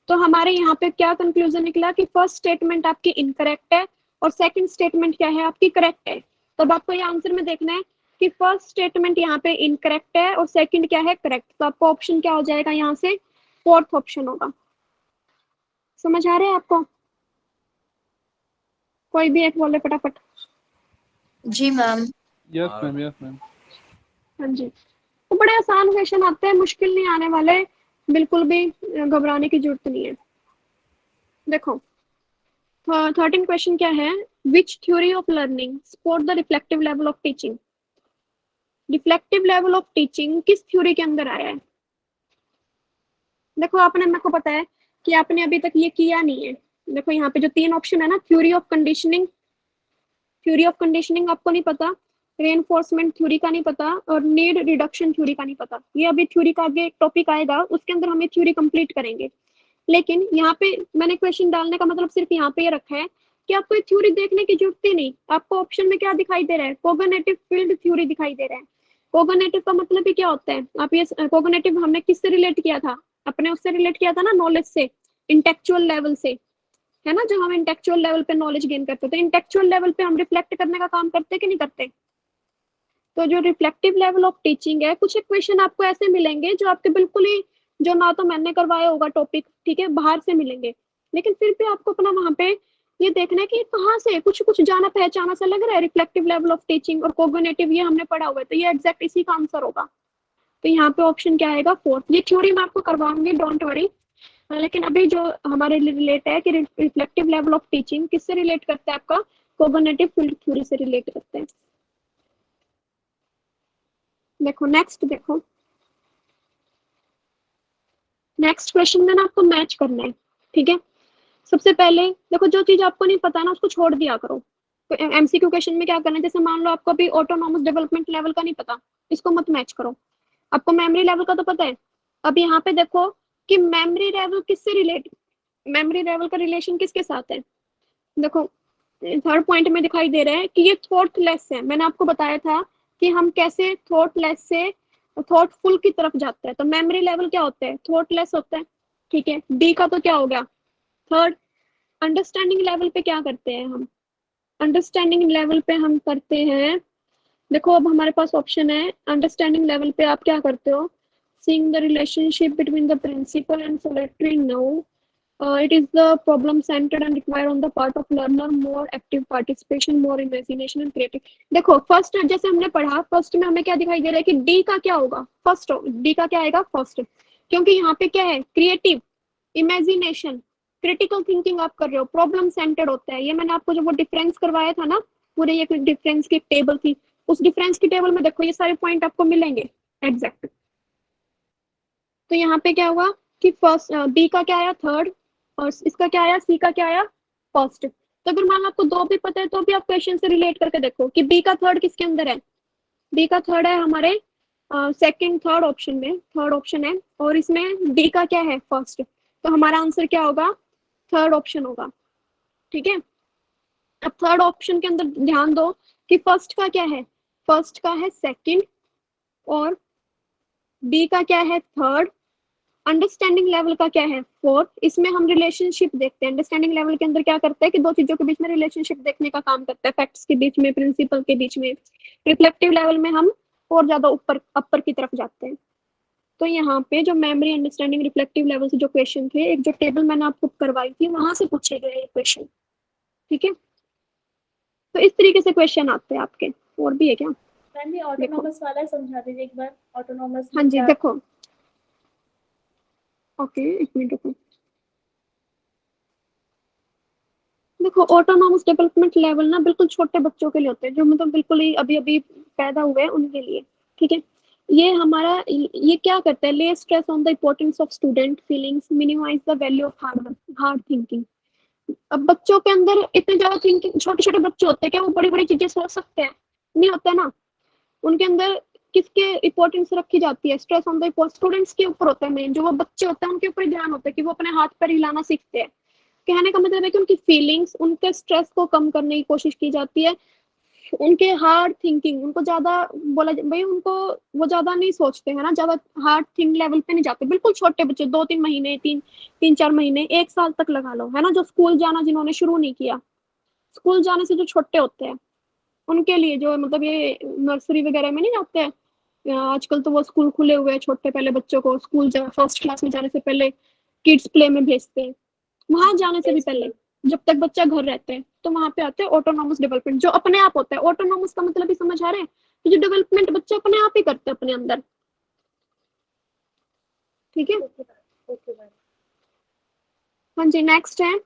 A: तो हमारे यहाँ पे क्या कंक्लूजन निकला कि फर्स्ट स्टेटमेंट आपकी इनकरेक्ट है और सेकंड स्टेटमेंट क्या है, आपकी करेक्ट है। तो अब आपको ये आंसर में देखना है कि फर्स्ट स्टेटमेंट यहाँ पे इनकरेक्ट है और सेकंड क्या है, करेक्ट। तो आपको ऑप्शन क्या हो जाएगा यहाँ से, फोर्थ ऑप्शन होगा। समझ आ रहा है आपको? कोई भी एक बोले फटाफट।
D: जी ma'am.
H: Yes ma'am, yes ma'am.
A: हाँ जी, तो बड़े आसान क्वेश्चन आते हैं, मुश्किल नहीं आने वाले, बिल्कुल भी घबराने की जरूरत नहीं है। देखो 13 क्वेश्चन क्या है, विच theory of learning support the reflective level of teaching. Reflective level of teaching किस थ्योरी के अंदर आया है? देखो आपने, मेरे को पता है कि आपने अभी तक ये किया नहीं है। देखो यहाँ पे जो 3 ऑप्शन है ना, theory of conditioning, theory of conditioning आपको नहीं पता, रेनफोर्समेंट थ्योरी का नहीं पता, और नीड रिडक्शन थ्योरी का नहीं पता। ये अभी थ्योरी का आगे एक टॉपिक आएगा, उसके अंदर हम ये थ्योरी कंप्लीट करेंगे। लेकिन यहाँ पे मैंने क्वेश्चन डालने का मतलब सिर्फ यहाँ पे ये रखा है कि आपको थ्योरी देखने की जरूरत ही नहीं। आपको ऑप्शन में क्या दिखाई दे रहा है, कोग्निटिव फील्ड थ्योरी दिखाई दे रहा है। कोग्निटिव का मतलब ही क्या होता है, आप ये कोग्निटिव हमने किससे रिलेट किया था, अपने उससे रिलेट किया था ना, नॉलेज से, इंटेलेक्चुअल लेवल से, है ना। जब हम इंटेलेक्चुअल लेवल पे नॉलेज गेन करते हैं, तो इंटेलेक्चुअल लेवल पे हम रिफ्लेक्ट करने का काम करते हैं कि नहीं करते? तो जो रिफ्लेक्टिव लेवल ऑफ टीचिंग है, कुछ क्वेश्चन आपको ऐसे मिलेंगे जो आपके बिल्कुल ही, जो ना तो मैंने करवाया होगा टॉपिक, ठीक है, बाहर से मिलेंगे, लेकिन फिर भी आपको अपना वहां पे ये देखना है कि कहाँ से कुछ कुछ जाना पहचाना सा लग रहा है। रिफ्लेक्टिव लेवल ऑफ टीचिंग और कोग्निटिव ये हमने पढ़ा हुआ है, तो ये एग्जैक्ट इसी का आंसर होगा। तो यहाँ पे ऑप्शन क्या आएगा, फोर्थ। ये थ्योरी मैं आपको करवाऊंगी, डोंट वरी। लेकिन अभी जो हमारे रिलेट है कि रिफ्लेक्टिव लेवल ऑफ टीचिंग किससे रिलेट करता है, आपका कोग्निटिव फील्ड थ्योरी से रिलेट करते हैं। देखो नेक्स्ट, देखो नेक्स्ट क्वेश्चन में ना आपको मैच करना है, ठीक है। सबसे पहले देखो, जो चीज आपको नहीं पता ना उसको छोड़ दिया करो। तो एमसीक्यू क्वेश्चन में क्या करना है, जैसे मान लो आपको अभी ऑटोनॉमस डेवलपमेंट लेवल का नहीं पता, इसको मत मैच करो। आपको मेमोरी लेवल का तो पता है। अब यहाँ पे देखो कि मेमोरी लेवल किससे रिलेट, मेमोरी लेवल का रिलेशन किसके साथ है। देखो थर्ड पॉइंट में दिखाई दे रहा है कि ये थॉटलेस है। मैंने आपको बताया था कि हम कैसे थॉटलेस से थॉटफुल की तरफ जाते हैं। तो मेमोरी लेवल क्या होता है, थॉटलेस होता है, ठीक है। डी का तो क्या हो गया, थर्ड। अंडरस्टैंडिंग लेवल पे क्या करते हैं हम, अंडरस्टैंडिंग लेवल पे हम करते हैं, देखो अब हमारे पास ऑप्शन है, अंडरस्टैंडिंग लेवल पे आप क्या करते हो, seeing the relationship between the principle and solitary. No, it is the problem centered and require on the part of learner more active participation, more imagination and creative। देखो first जैसे हमने पढ़ा, first में हमें क्या दिखाई दे रहा है कि डी का क्या होगा, फर्स्ट, डी का क्या आएगा, फर्स्ट। क्योंकि यहाँ पे क्या है, क्रिएटिव, इमेजिनेशन, क्रिटिकल थिंकिंग आप कर रहे हो, प्रॉब्लम सेंटर्ड होता है। ये मैंने आपको जब वो डिफरेंस करवाया था ना, पूरे ये डिफरेंस की टेबल थी, उस डिफरेंस की टेबल में देखो ये सारे पॉइंट आपको मिलेंगे एग्जैक्ट। तो यहाँ पे क्या हुआ कि फर्स्ट, बी का क्या आया, थर्ड, और इसका क्या आया, सी का क्या आया, फर्स्ट। तो अगर मान लो आपको दो भी पता है तो भी आप क्वेश्चन से रिलेट करके देखो कि बी का थर्ड किसके अंदर है। बी का थर्ड है हमारे सेकंड, थर्ड ऑप्शन में, थर्ड ऑप्शन है, और इसमें डी का क्या है, फर्स्ट। तो हमारा आंसर क्या होगा, थर्ड ऑप्शन होगा, ठीक है। अब थर्ड ऑप्शन के अंदर ध्यान दो कि फर्स्ट का क्या है, फर्स्ट का है सेकंड, और बी का क्या है, थर्ड, अंडरस्टैंडिंग लेवल का क्या है, फोर्थ। इसमें हम रिलेशनशिप देखते हैं, अंडरस्टैंडिंग लेवल के अंदर क्या करता है कि दो चीजों के बीच में रिलेशनशिप देखने का काम करता है, फैक्ट्स के बीच में, प्रिंसिपल के बीच में। रिफ्लेक्टिव लेवल में हम और ज्यादा ऊपर, अपर की तरफ जाते हैं। तो यहाँ पे जो मेमोरी, अंडरस्टैंडिंग, रिफ्लेक्टिव लेवल से जो क्वेश्चन थे, एक जो टेबल मैंने आपको करवाई थी वहां से पूछे गए ये क्वेश्चन, ठीक है। तो इस तरीके से क्वेश्चन आते हैं आपके। और भी है क्या?
D: मैम ये ऑटोनॉमस वाला समझा दीजिए एक बार, ऑटोनॉमस
A: हाँ जी देखो, ओके एक मिनट रुको। देखो ऑटोनॉमस डेवलपमेंट लेवल ना बिल्कुल छोटे बच्चों के लिए होते हैं, जो मतलब बिल्कुल ही अभी अभी पैदा हुए हैं उनके लिए, ठीक है। ये हमारा ये क्या करता है, lay stress on the importance of student feelings, minimise the value of hard thinking. अब बच्चों के अंदर इतने ज्यादा थिंकिंग, छोटे छोटे बच्चे होते हैं, क्या वो बड़ी बड़ी चीजें सोच सकते हैं? नहीं होता ना। उनके अंदर किसके इंपॉर्टेंस रखी जाती है, स्ट्रेस ऑन द स्टूडेंट्स के ऊपर होता है मेन, जो वो बच्चे होते हैं उनके ऊपर ध्यान होता है कि वो अपने हाथ पैर हिलाना सीखते हैं। कहने का मतलब है कि उनकी फीलिंग्स, उनके स्ट्रेस को कम करने की कोशिश की जाती है। उनके हार्ड थिंकिंग, उनको ज्यादा बोला भाई उनको, वो ज्यादा नहीं सोचते हैं ना, ज्यादा हार्ड थिंक लेवल पे नहीं जाते। बिल्कुल छोटे बच्चे 2-3 महीने, 3-4 महीने, 1 साल तक लगा लो, है ना, जो स्कूल जाना जिन्होंने शुरू नहीं किया, स्कूल जाने से जो छोटे होते हैं उनके लिए, जो मतलब ये नर्सरी वगैरह में नहीं जाते हैं आजकल, तो वो स्कूल खुले हुए हैं छोटे, पहले बच्चों को स्कूल फर्स्ट क्लास में जाने से पहले किड्स प्ले में भेजते हैं। वहां जाने से भी पहले जब तक बच्चा घर रहते हैं तो वहां पे आते हैं ऑटोनॉमस डेवलपमेंट, जो अपने आप होता है। ऑटोनॉमस का मतलब ही समझ आ रहा है, तो जो डेवलपमेंट बच्चे अपने आप ही करते हैं अपने अंदर, ठीक है।
D: Okay ma'am.
A: हाँ जी, नेक्स्ट है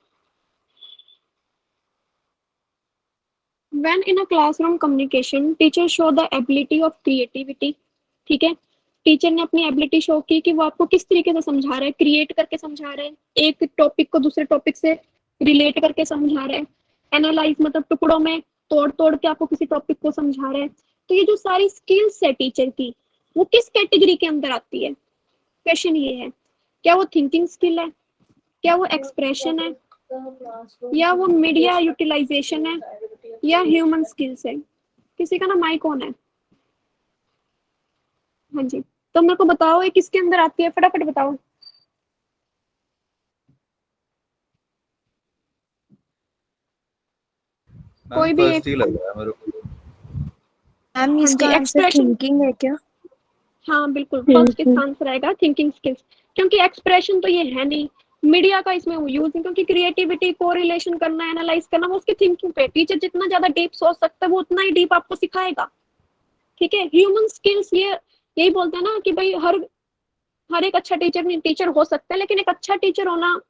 A: when in a classroom communication teacher show the ability of creativity, ठीक है। टीचर ने अपनी एबिलिटी शो की कि वो आपको किस तरीके से समझा रहे हैं, क्रिएट करके समझा रहे हैं, एक टॉपिक को दूसरे टॉपिक से रिलेट करके समझा रहे हैं, एनालाइज मतलब टुकड़ों में तोड़ तोड़ के आपको किसी टॉपिक को समझा रहे हैं। तो ये जो सारी स्किल्स है टीचर की, वो किस कैटेगरी के अंदर आती है? क्वेश्चन ये है, क्या वो थिंकिंग स्किल है, क्या वो एक्सप्रेशन है, या वो मीडिया यूटिलाइजेशन है, या ह्यूमन स्किल्स है? किसी का ना माइक ऑन है। हाँ जी, तो मेरे को बताओ ये किसके अंदर आती है, फटाफट बताओ। कोई भी
E: फर्स्ट
A: एक।
E: ही लग रहा है मेरे को।
C: मैम
A: हाँ
C: इसका
A: जी,
C: आंसर
A: एक्सप्रेशन।
C: थिंकिंग है क्या?
A: हाँ बिल्कुल, फर्स्ट इसका आंसर आएगा थिंकिंग स्किल्स, क्योंकि एक्सप्रेशन तो ये है नहीं, मीडिया का इसमें यूज है, क्योंकि क्रिएटिविटी, कोरिलेशन करना, एनालाइज करना, वो उसकी थिंकिंग पे। टीचर जितना ज्यादा डीप सोच सकता है वो उतना ही डीप आपको सिखाएगा, ठीक है। ह्यूमन स्किल्स ये यही बोलते हैं ना कि भाई हर एक अच्छा टीचर नहीं, टीचर हो सकता है, लेकिन एक अच्छा टीचर होना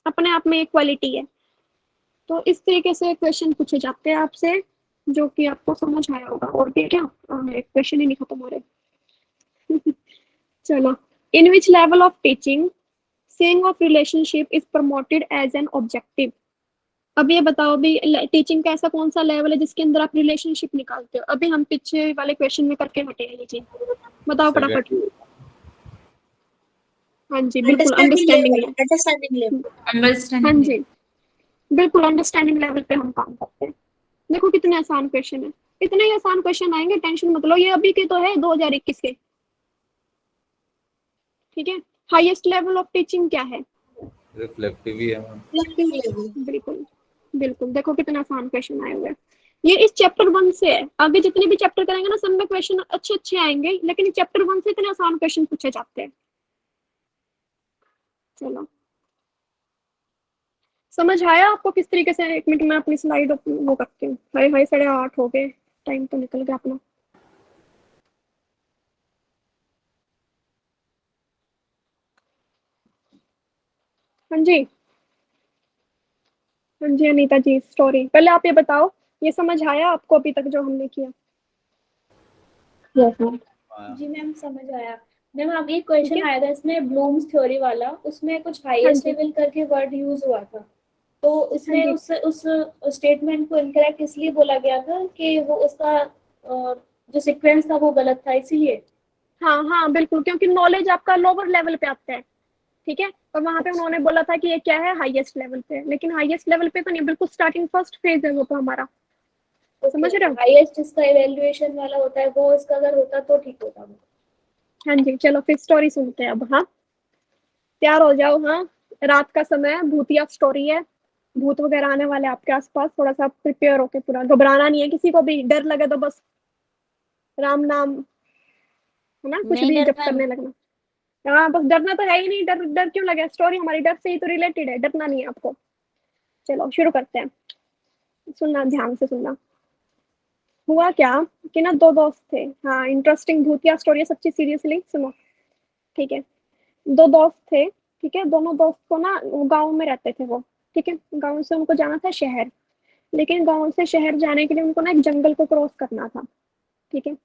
A: अपने आप में एक क्वालिटी है। तो इस तरीके से क्वेश्चन पूछे जाते हैं आपसे, जो कि आपको समझ आया होगा। और भी क्या, एक क्वेश्चन ही नहीं खत्म हो रहे। चलो, in which level of teaching seeing of relationship is promoted as an objective? अब ये बताओ भी, टीचिंग का ऐसा कौन सा लेवल है जिसके अंदर आप रिलेशनशिप निकालते हो? अभी हम पीछे वाले क्वेश्चन में करके हटे हैं ये चीज, बताओ फटाफट। हाँ जी बिल्कुल, अंडरस्टैंडिंग लेवल।
G: Understanding level.
A: हाँ
B: अंडरस्टैंडिंग।
A: जी बिल्कुल, अंडरस्टैंडिंग लेवल पे हम काम करते हैं। देखो कितने आसान क्वेश्चन है, इतने ही आसान क्वेश्चन आएंगे, टेंशन मत लो। ये अभी के तो है 2021 के, ठीक है। हाईएस्ट लेवल ऑफ टीचिंग क्या है?
E: रिफ्लेक्टिव ही है मैम।
G: Reflective level.
A: बिल्कुल बिल्कुल, देखो कितना आसान क्वेश्चन आए हुए हैं। ये इस चैप्टर 1 से है, आगे जितने भी चैप्टर करेंगे ना सब में क्वेश्चन अच्छे अच्छे आएंगे, लेकिन चैप्टर 1 से इतने आसान क्वेश्चन पूछे जाते हैं। चलो, समझ आया आपको किस तरीके से? 1 मिनट में अपनी स्लाइड वो करती हूँ। हाय हाय, 8:30 हो गए, टाइम तो निकल गया अपना। हाँ जी, हाँ जी अनीता जी, स्टोरी पहले आप ये बताओ, ये समझ आया आपको अभी तक जो हमने किया?
D: जी मैम समझ आया। मैम अब एक क्वेश्चन
A: ठीक है।
D: आया था इसमें ब्लूम्स थ्योरी वाला, उसमें कुछ
A: हाँ
D: हाईएस्ट
A: जी,
D: लेवल करके वर्ड यूज हुआ था, तो
A: हाँ
D: इसमें
A: जी,
D: उस स्टेटमेंट को इनकरेक्ट इसलिए बोला गया था कि वो उसका जो सीक्वेंस था वो गलत था, इसीलिए।
A: हाँ हाँ बिल्कुल, क्योंकि नॉलेज आपका लोअर लेवल पे आता है, ठीक है। और वहां पे
D: अच्छा।
A: उन्होंने बोला था कि ये क्या है, हाईएस्ट लेवल पे, लेकिन हाईएस्ट लेवल पे तो नहीं, बिल्कुल स्टार्टिंग फर्स्ट फेज है वो तो हमारा, समझ रहे हो?
D: हाईएस्ट जिसका इवैल्यूएशन वाला होता है वो इसका अगर होता तो ठीक होता।
A: हाँ जी, चलो फिर स्टोरी सुनते हैं अब। हाँ, तैयार हो जाओ। हाँ, रात का समय है, भूतिया स्टोरी है, भूत वगैरह आने वाले आपके आसपास, थोड़ा सा प्रिपेयर होके, पूरा घबराना नहीं है, किसी को भी डर लगे तो बस राम नाम, है ना, कुछ
C: नहीं
A: भी जप
C: डरना
A: करने लगना। हाँ, बस डरना तो है ही नहीं, डर डर क्यों लगे, स्टोरी हमारी डर से ही तो रिलेटेड है, डरना नहीं है आपको। चलो शुरू करते हैं, सुनना ध्यान से सुनना। हुआ क्या कि ना, दो दोस्त थे। हाँ, इंटरेस्टिंग भूतिया स्टोरी है सच्ची, सीरियसली सुनो, ठीक है। दो दोस्त थे, ठीक है। दोनों दोस्त को ना गांव में रहते थे वो, ठीक है। गाँव से उनको जाना था शहर, लेकिन गाँव से शहर जाने के लिए उनको ना एक जंगल को क्रॉस करना था, ठीक है।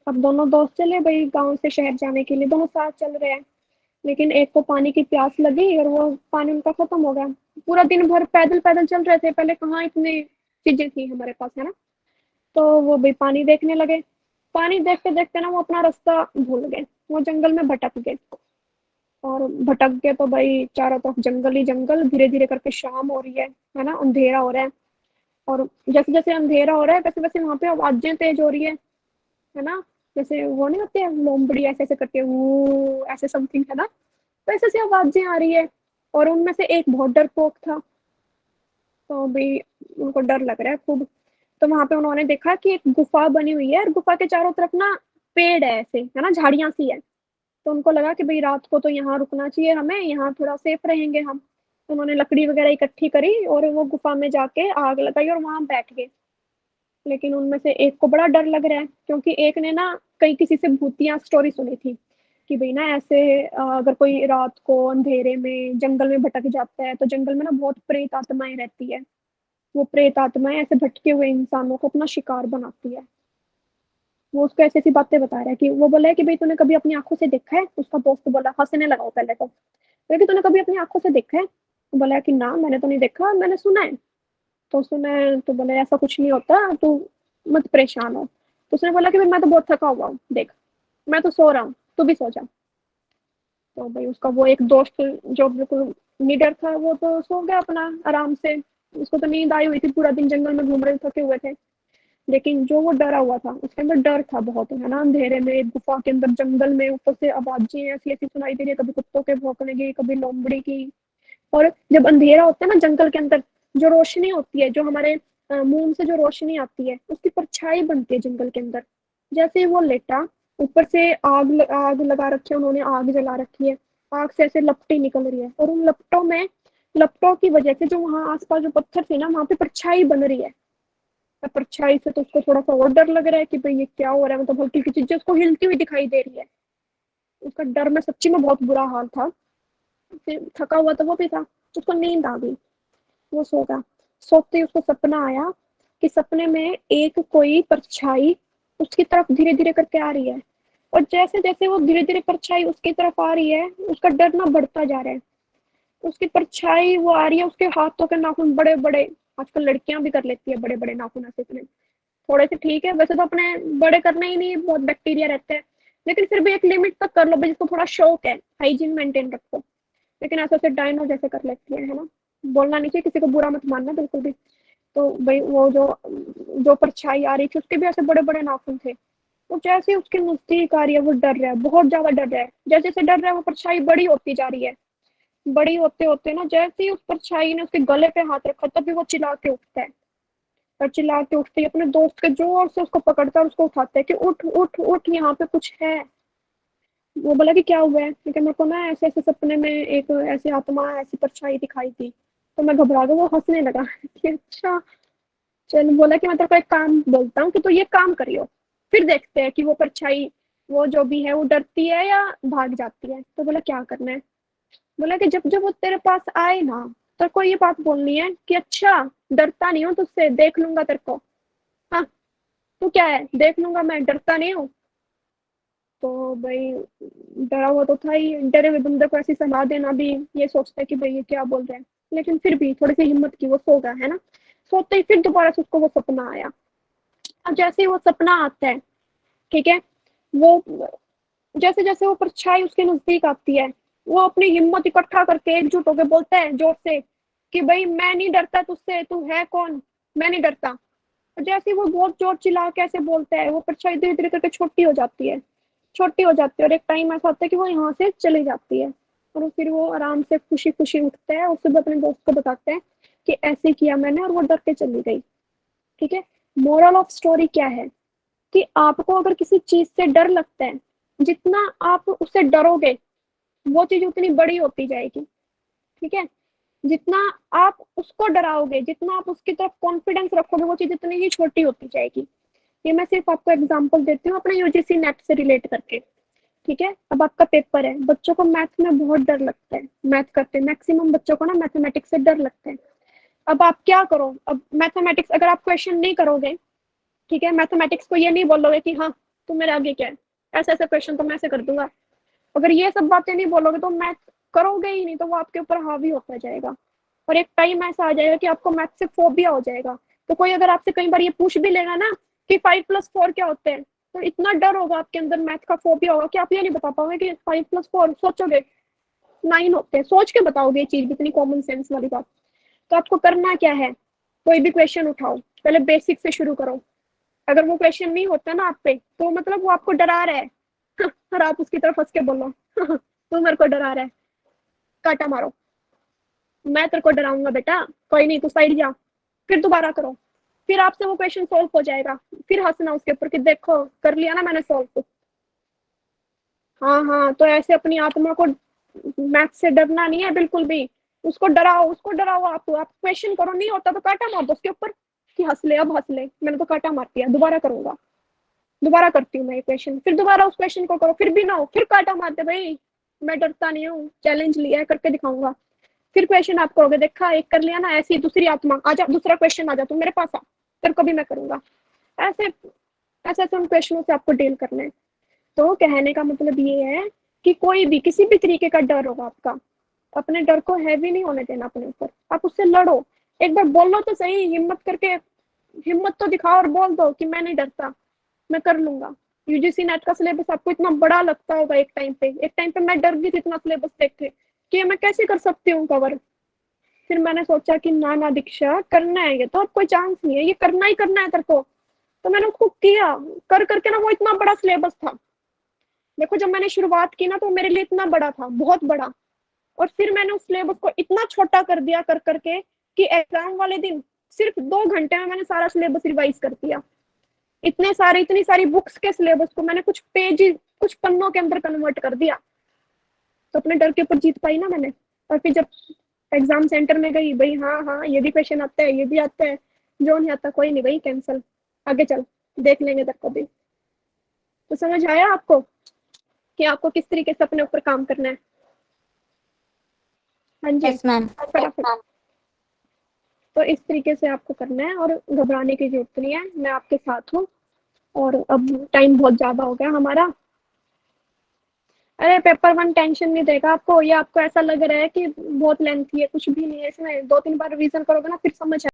A: अब दोनों दोस्त चले भाई गाँव से शहर जाने के लिए, दोनों साथ चल रहे हैं, लेकिन एक को पानी की प्यास लगी और वो पानी उनका खत्म हो गया। पूरा दिन भर पैदल पैदल चल रहे थे, पहले कहाँ इतनी चीजें थी हमारे पास, है ना। तो वो भाई पानी देखने लगे, पानी देखते देखते ना वो अपना रास्ता भूल गए, वो जंगल में भटक गए। और भटक गए तो भाई चारों तरफ जंगल ही जंगल, धीरे धीरे करके शाम हो रही है ना, अंधेरा हो रहा है। और जैसे जैसे अंधेरा हो रहा है वैसे वैसे वहां पे आवाजें तेज हो रही है ना। जैसे वो नहीं होते हैं लोमड़ी ऐसे ऐसे करके वो ऐसे समथिंग, है ना। तो ऐसे ऐसे आवाजें आ रही है, और उनमें से एक बहुत डरपोक था, तो भाई उनको डर लग रहा है खूब। तो वहां पे उन्होंने देखा कि एक गुफा बनी हुई है, और गुफा के चारों तरफ ना पेड़ है ऐसे, है ना, झाड़ियां सी है। तो उनको लगा कि भाई रात को तो यहाँ रुकना चाहिए हमें, यहाँ थोड़ा सेफ रहेंगे हम। तो उन्होंने लकड़ी वगैरह इकट्ठी करी और वो गुफा में जाके आग लगाई और वहां बैठ गए। लेकिन उनमें से एक को बड़ा डर लग रहा है, क्योंकि एक ने ना कहीं किसी से भूतिया स्टोरी सुनी थी कि भाई ना ऐसे अगर कोई रात को अंधेरे में जंगल में भटक जाता है तो जंगल में ना बहुत प्रेत आत्माएं रहती है। वो प्रेत आत्माएं ऐसे भटके हुए इंसानों को अपना शिकार बनाती है। वो उसको ऐसी ऐसी बातें बता रहा है कि वो बोला है कि भाई तूने कभी अपनी आंखों से देखा है। उसका दोस्त बोला, हंसने लगा वो पहले तो कि तूने कभी अपनी आंखों से देखा है। वो बोला कि ना मैंने तो नहीं देखा, मैंने सुना है। तो उसने तो बोला ऐसा कुछ नहीं होता, तू मत परेशान हो। तो उसने बोला कि भाई मैं तो बहुत थका हुआ हूँ, देख मैं तो सो रहा हूँ, तू भी सो जा। तो भाई उसका वो एक दोस्त जो बिल्कुल निडर था वो तो सो गया अपना आराम से। उसको तो नींद आई हुई थी, पूरा दिन जंगल में घूम रहे थके हुए थे। लेकिन जो वो डरा हुआ था उसके अंदर डर था बहुत, है ना। अंधेरे में एक गुफा के अंदर जंगल में ऊपर से आवाजें ऐसी ऐसी सुनाई दे रही है, कभी कुत्तों के भौंकने की, कभी लोमड़ी की। और जब अंधेरा होता है ना जंगल के अंदर, जो रोशनी होती है, जो हमारे मून से जो रोशनी आती है उसकी परछाई बनती है जंगल के अंदर। जैसे ही वो लेटा, ऊपर से आग लगा रखी है उन्होंने, आग जला रखी है। आग से ऐसे लपटें निकल रही है, और उन लपटों की वजह से जो वहां आसपास जो पत्थर थे ना वहां पे परछाई बन रही है। परछाई से तो उसको थोड़ा सा और डर लग रहा है कि भाई ये क्या हो रहा है, मतलब हल्की हल्की चीजें उसको हिलती हुई दिखाई दे रही है। उसका डर में सच्ची में बहुत बुरा हाल था। फिर थका हुआ तो वो भी था, उसको नींद आ गई, वो सो गया। सोते ही उसको सपना आया कि सपने में एक कोई परछाई उसकी तरफ धीरे धीरे करके आ रही है। और जैसे जैसे वो धीरे धीरे परछाई उसकी तरफ आ रही है, उसका डर ना बढ़ता जा रहा है। उसकी परछाई वो आ रही है, उसके हाथों के नाखून बड़े बड़े, आजकल लड़कियां भी कर लेती है बड़े बड़े नाखून ऐसे इतने, थोड़े से ठीक है वैसे तो अपने बड़े करने ही नहीं, बहुत बैक्टीरिया रहते हैं। लेकिन फिर भी एक लिमिट तक कर लो भाई, जिसको थोड़ा शौक है, हाइजीन मेंटेन रखो। लेकिन ऐसे ऐसे डायनो जैसे कर लेती है ना। बोलना नहीं चाहिए, किसी को बुरा मत मानना बिल्कुल भी। तो भाई वो जो जो परछाई आ रही थी उसके भी ऐसे बड़े बड़े नाखून थे। वो जैसे ही उसके नजदीक आ रही है वो डर रहा है, बहुत ज्यादा डर रहा है। जैसे जैसे डर रहा है वो परछाई बड़ी होती जा रही है। बड़ी होते होते ना जैसे ही उस परछाई ने उसके गले पे हाथ रखा तभी वो चिल्ला के उठता है। और चिल्ला के उठते ही अपने दोस्त के जोर से उसको पकड़ता है और उसको उठाता है कि उठ उठ उठ, यहाँ पे कुछ है। वो बोला कि क्या हुआ है, लेकिन मेरे को ना ऐसे ऐसे सपने में एक ऐसी आत्मा ऐसी परछाई दिखाई थी। तो मैं घबरा गई, वो हंसने लगा कि अच्छा चल। बोला कि मैं तेरे को एक काम बोलता हूँ कि तू ये काम करियो, फिर देखते हैं कि वो परछाई वो जो भी है वो डरती है या भाग जाती है। तो बोला क्या करना है। बोला कि जब जब वो तेरे पास आए ना तेरे को ये बात बोलनी है कि अच्छा डरता नहीं हूँ तुझसे, देख लूंगा तेरे को। हाँ, तू क्या है, देख लूंगा मैं, डरता नहीं हूँ। तो भाई डरा हुआ तो था ही, डरे हुए बंदे को ऐसी सलाह देना भी ये सोचता है कि भाई ये क्या बोल रहे हैं। लेकिन फिर भी थोड़ी सी हिम्मत की, वो सो गया, है ना। सोते ही फिर दोबारा से उसको वो सपना आया। अब जैसे ही वो सपना आता है, ठीक है, वो जैसे जैसे वो परछाई उसके नजदीक आती है, वो अपनी हिम्मत इकट्ठा करके एकजुट होकर बोलता है जोर से कि भाई मैं नहीं डरता तुझसे, तू है कौन, मैं नहीं डरता। और जैसे ही वो बहुत जोर चिल्ला के ऐसे बोलता है, वो परछाई धीरे धीरे करके छोटी हो जाती है, छोटी हो जाती है। और एक टाइम ऐसा होता है कि वो यहाँ से चली जाती है। और फिर वो आराम से खुशी खुशी उठता है और सुबह अपने दोस्त को बताते हैं कि ऐसे किया मैंने, और वो डर के चली गई। ठीक है। मोरल ऑफ स्टोरी क्या है कि आपको अगर किसी चीज से डर लगता है, जितना आप उससे डरोगे वो चीज उतनी बड़ी होती जाएगी। ठीक है। जितना आप उसको डराओगे, जितना आप उसकी तरफ कॉन्फिडेंस रखोगे, वो चीज इतनी ही छोटी होती जाएगी। ये मैं सिर्फ आपको एग्जांपल देती हूँ अपने यूजीसी नेट से रिलेट करके। ठीक है, अब आपका पेपर है, बच्चों को मैथ में बहुत डर लगता है, मैथ करते मैक्सिमम बच्चों को ना मैथमेटिक्स से डर लगता है। अब आप क्या करो, अब मैथमेटिक्स अगर आप क्वेश्चन नहीं करोगे, ठीक है, मैथमेटिक्स को ये नहीं बोलोगे कि हाँ तुम मेरे आगे क्या है, ऐसे ऐसे क्वेश्चन तो मैं ऐसे कर दूंगा, अगर ये सब बातें नहीं बोलोगे तो मैथ करोगे ही नहीं, तो वो आपके ऊपर हावी होता जाएगा और एक टाइम ऐसा आ जाएगा कि आपको मैथ से फोबिया हो जाएगा। तो कोई अगर आपसे कई बार ये पूछ भी लेगा ना कि 5+4 क्या होते हैं, तो इतना डर होगा आपके अंदर, मैथ का फोबिया होगा कि आप ये नहीं बता पाओगे कि 5+4 सोचोगे 9 होते हैं, सोच के बताओगे ये चीज, इतनी कॉमन सेंस वाली बात। तो आपको करना क्या है, कोई भी क्वेश्चन उठाओ, पहले बेसिक से शुरू करो, अगर वो क्वेश्चन नहीं होता ना आप पे, तो मतलब वो आपको डरा रहा है और आप उसकी तरफ हंस के बोलो तू मेरे को डरा रहा है, काटा मारो, मैं तेरे को डराऊंगा बेटा, कोई नहीं तू साइड जा, फिर दोबारा करो, फिर आपसे वो क्वेश्चन सॉल्व हो जाएगा, फिर हंसना उसके ऊपर कि देखो कर लिया ना मैंने सॉल्व। हाँ हाँ, तो ऐसे अपनी आत्मा को मैथ से डरना नहीं है बिल्कुल भी, उसको डराओ आप क्वेश्चन करो, नहीं होता तो काटा मार दो उसके ऊपर कि हंस ले, अब हंस ले, मैंने तो काटा मार दिया, दोबारा करूंगा, दोबारा करती हूँ मैं ये क्वेश्चन, फिर दोबारा उस क्वेश्चन को करो, फिर भी ना हो, फिर काटा मार दे, भाई मैं डरता नहीं हूँ, चैलेंज लिया है, करके दिखाऊंगा, फिर क्वेश्चन आप करोगे, देखा एक कर लिया ना, ऐसी दूसरी आत्मा आजा, दूसरा क्वेश्चन आजा, तू मेरे पास आ, तेरे को भी मैं करूंगा, ऐसे ऐसे उन क्वेश्चनों से आपको डील करना है। तो कहने का मतलब ये है कि कोई भी किसी भी तरीके का डर होगा आपका, अपने डर को हैवी नहीं होने देना अपने ऊपर, आप उससे लड़ो, एक बार बोलो तो सही, हिम्मत करके, हिम्मत तो दिखाओ और बोल दो कि मैं नहीं डरता, मैं कर लूंगा। यूजीसी नेट का सिलेबस आपको इतना बड़ा लगता होगा एक टाइम पे मैं डर गई थी इतना सिलेबस देख के कि ये मैं कैसे कर सकती हूँ कवर, फिर मैंने सोचा कि ना ना दीक्षा करना है, ये तो अब कोई चांस नहीं है, ये करना ही करना है तेरे को, तो मैंने उसको किया, कर करके ना वो इतना बड़ा सिलेबस था, देखो जब मैंने शुरुआत की ना तो मेरे लिए इतना बड़ा था, बहुत बड़ा, और फिर मैंने उस सिलेबस को इतना छोटा कर दिया कर करके कि एग्जाम वाले दिन सिर्फ 2 घंटे में मैंने सारा सिलेबस रिवाइज कर दिया, इतनी सारी बुक्स के सिलेबस को मैंने कुछ पेज, कुछ पन्नों के अंदर कन्वर्ट कर दिया, तो अपने डर के ऊपर जीत पाई ना मैंने। और फिर जब एग्जाम सेंटर में गई, भाई हाँ हाँ ये भी क्वेश्चन आता है, ये भी आता है, जो नहीं आता कोई नहीं भाई कैंसिल, आगे चल देख लेंगे तेरे को भी। तो समझ आया आपको कि आपको किस तरीके से अपने ऊपर काम करना है? हाँ जी,
C: यस मैम।
A: फटाफट। तो इस तरीके से आपको करना है और घबराने की जरूरत नहीं है, मैं आपके साथ हूँ। और अब टाइम बहुत ज्यादा हो गया हमारा, अरे पेपर 1 टेंशन नहीं देगा आपको, ये आपको ऐसा लग रहा है कि बहुत लेंथी है, कुछ भी नहीं है इसमें, 2-3 बार रिवीजन करोगे ना फिर समझ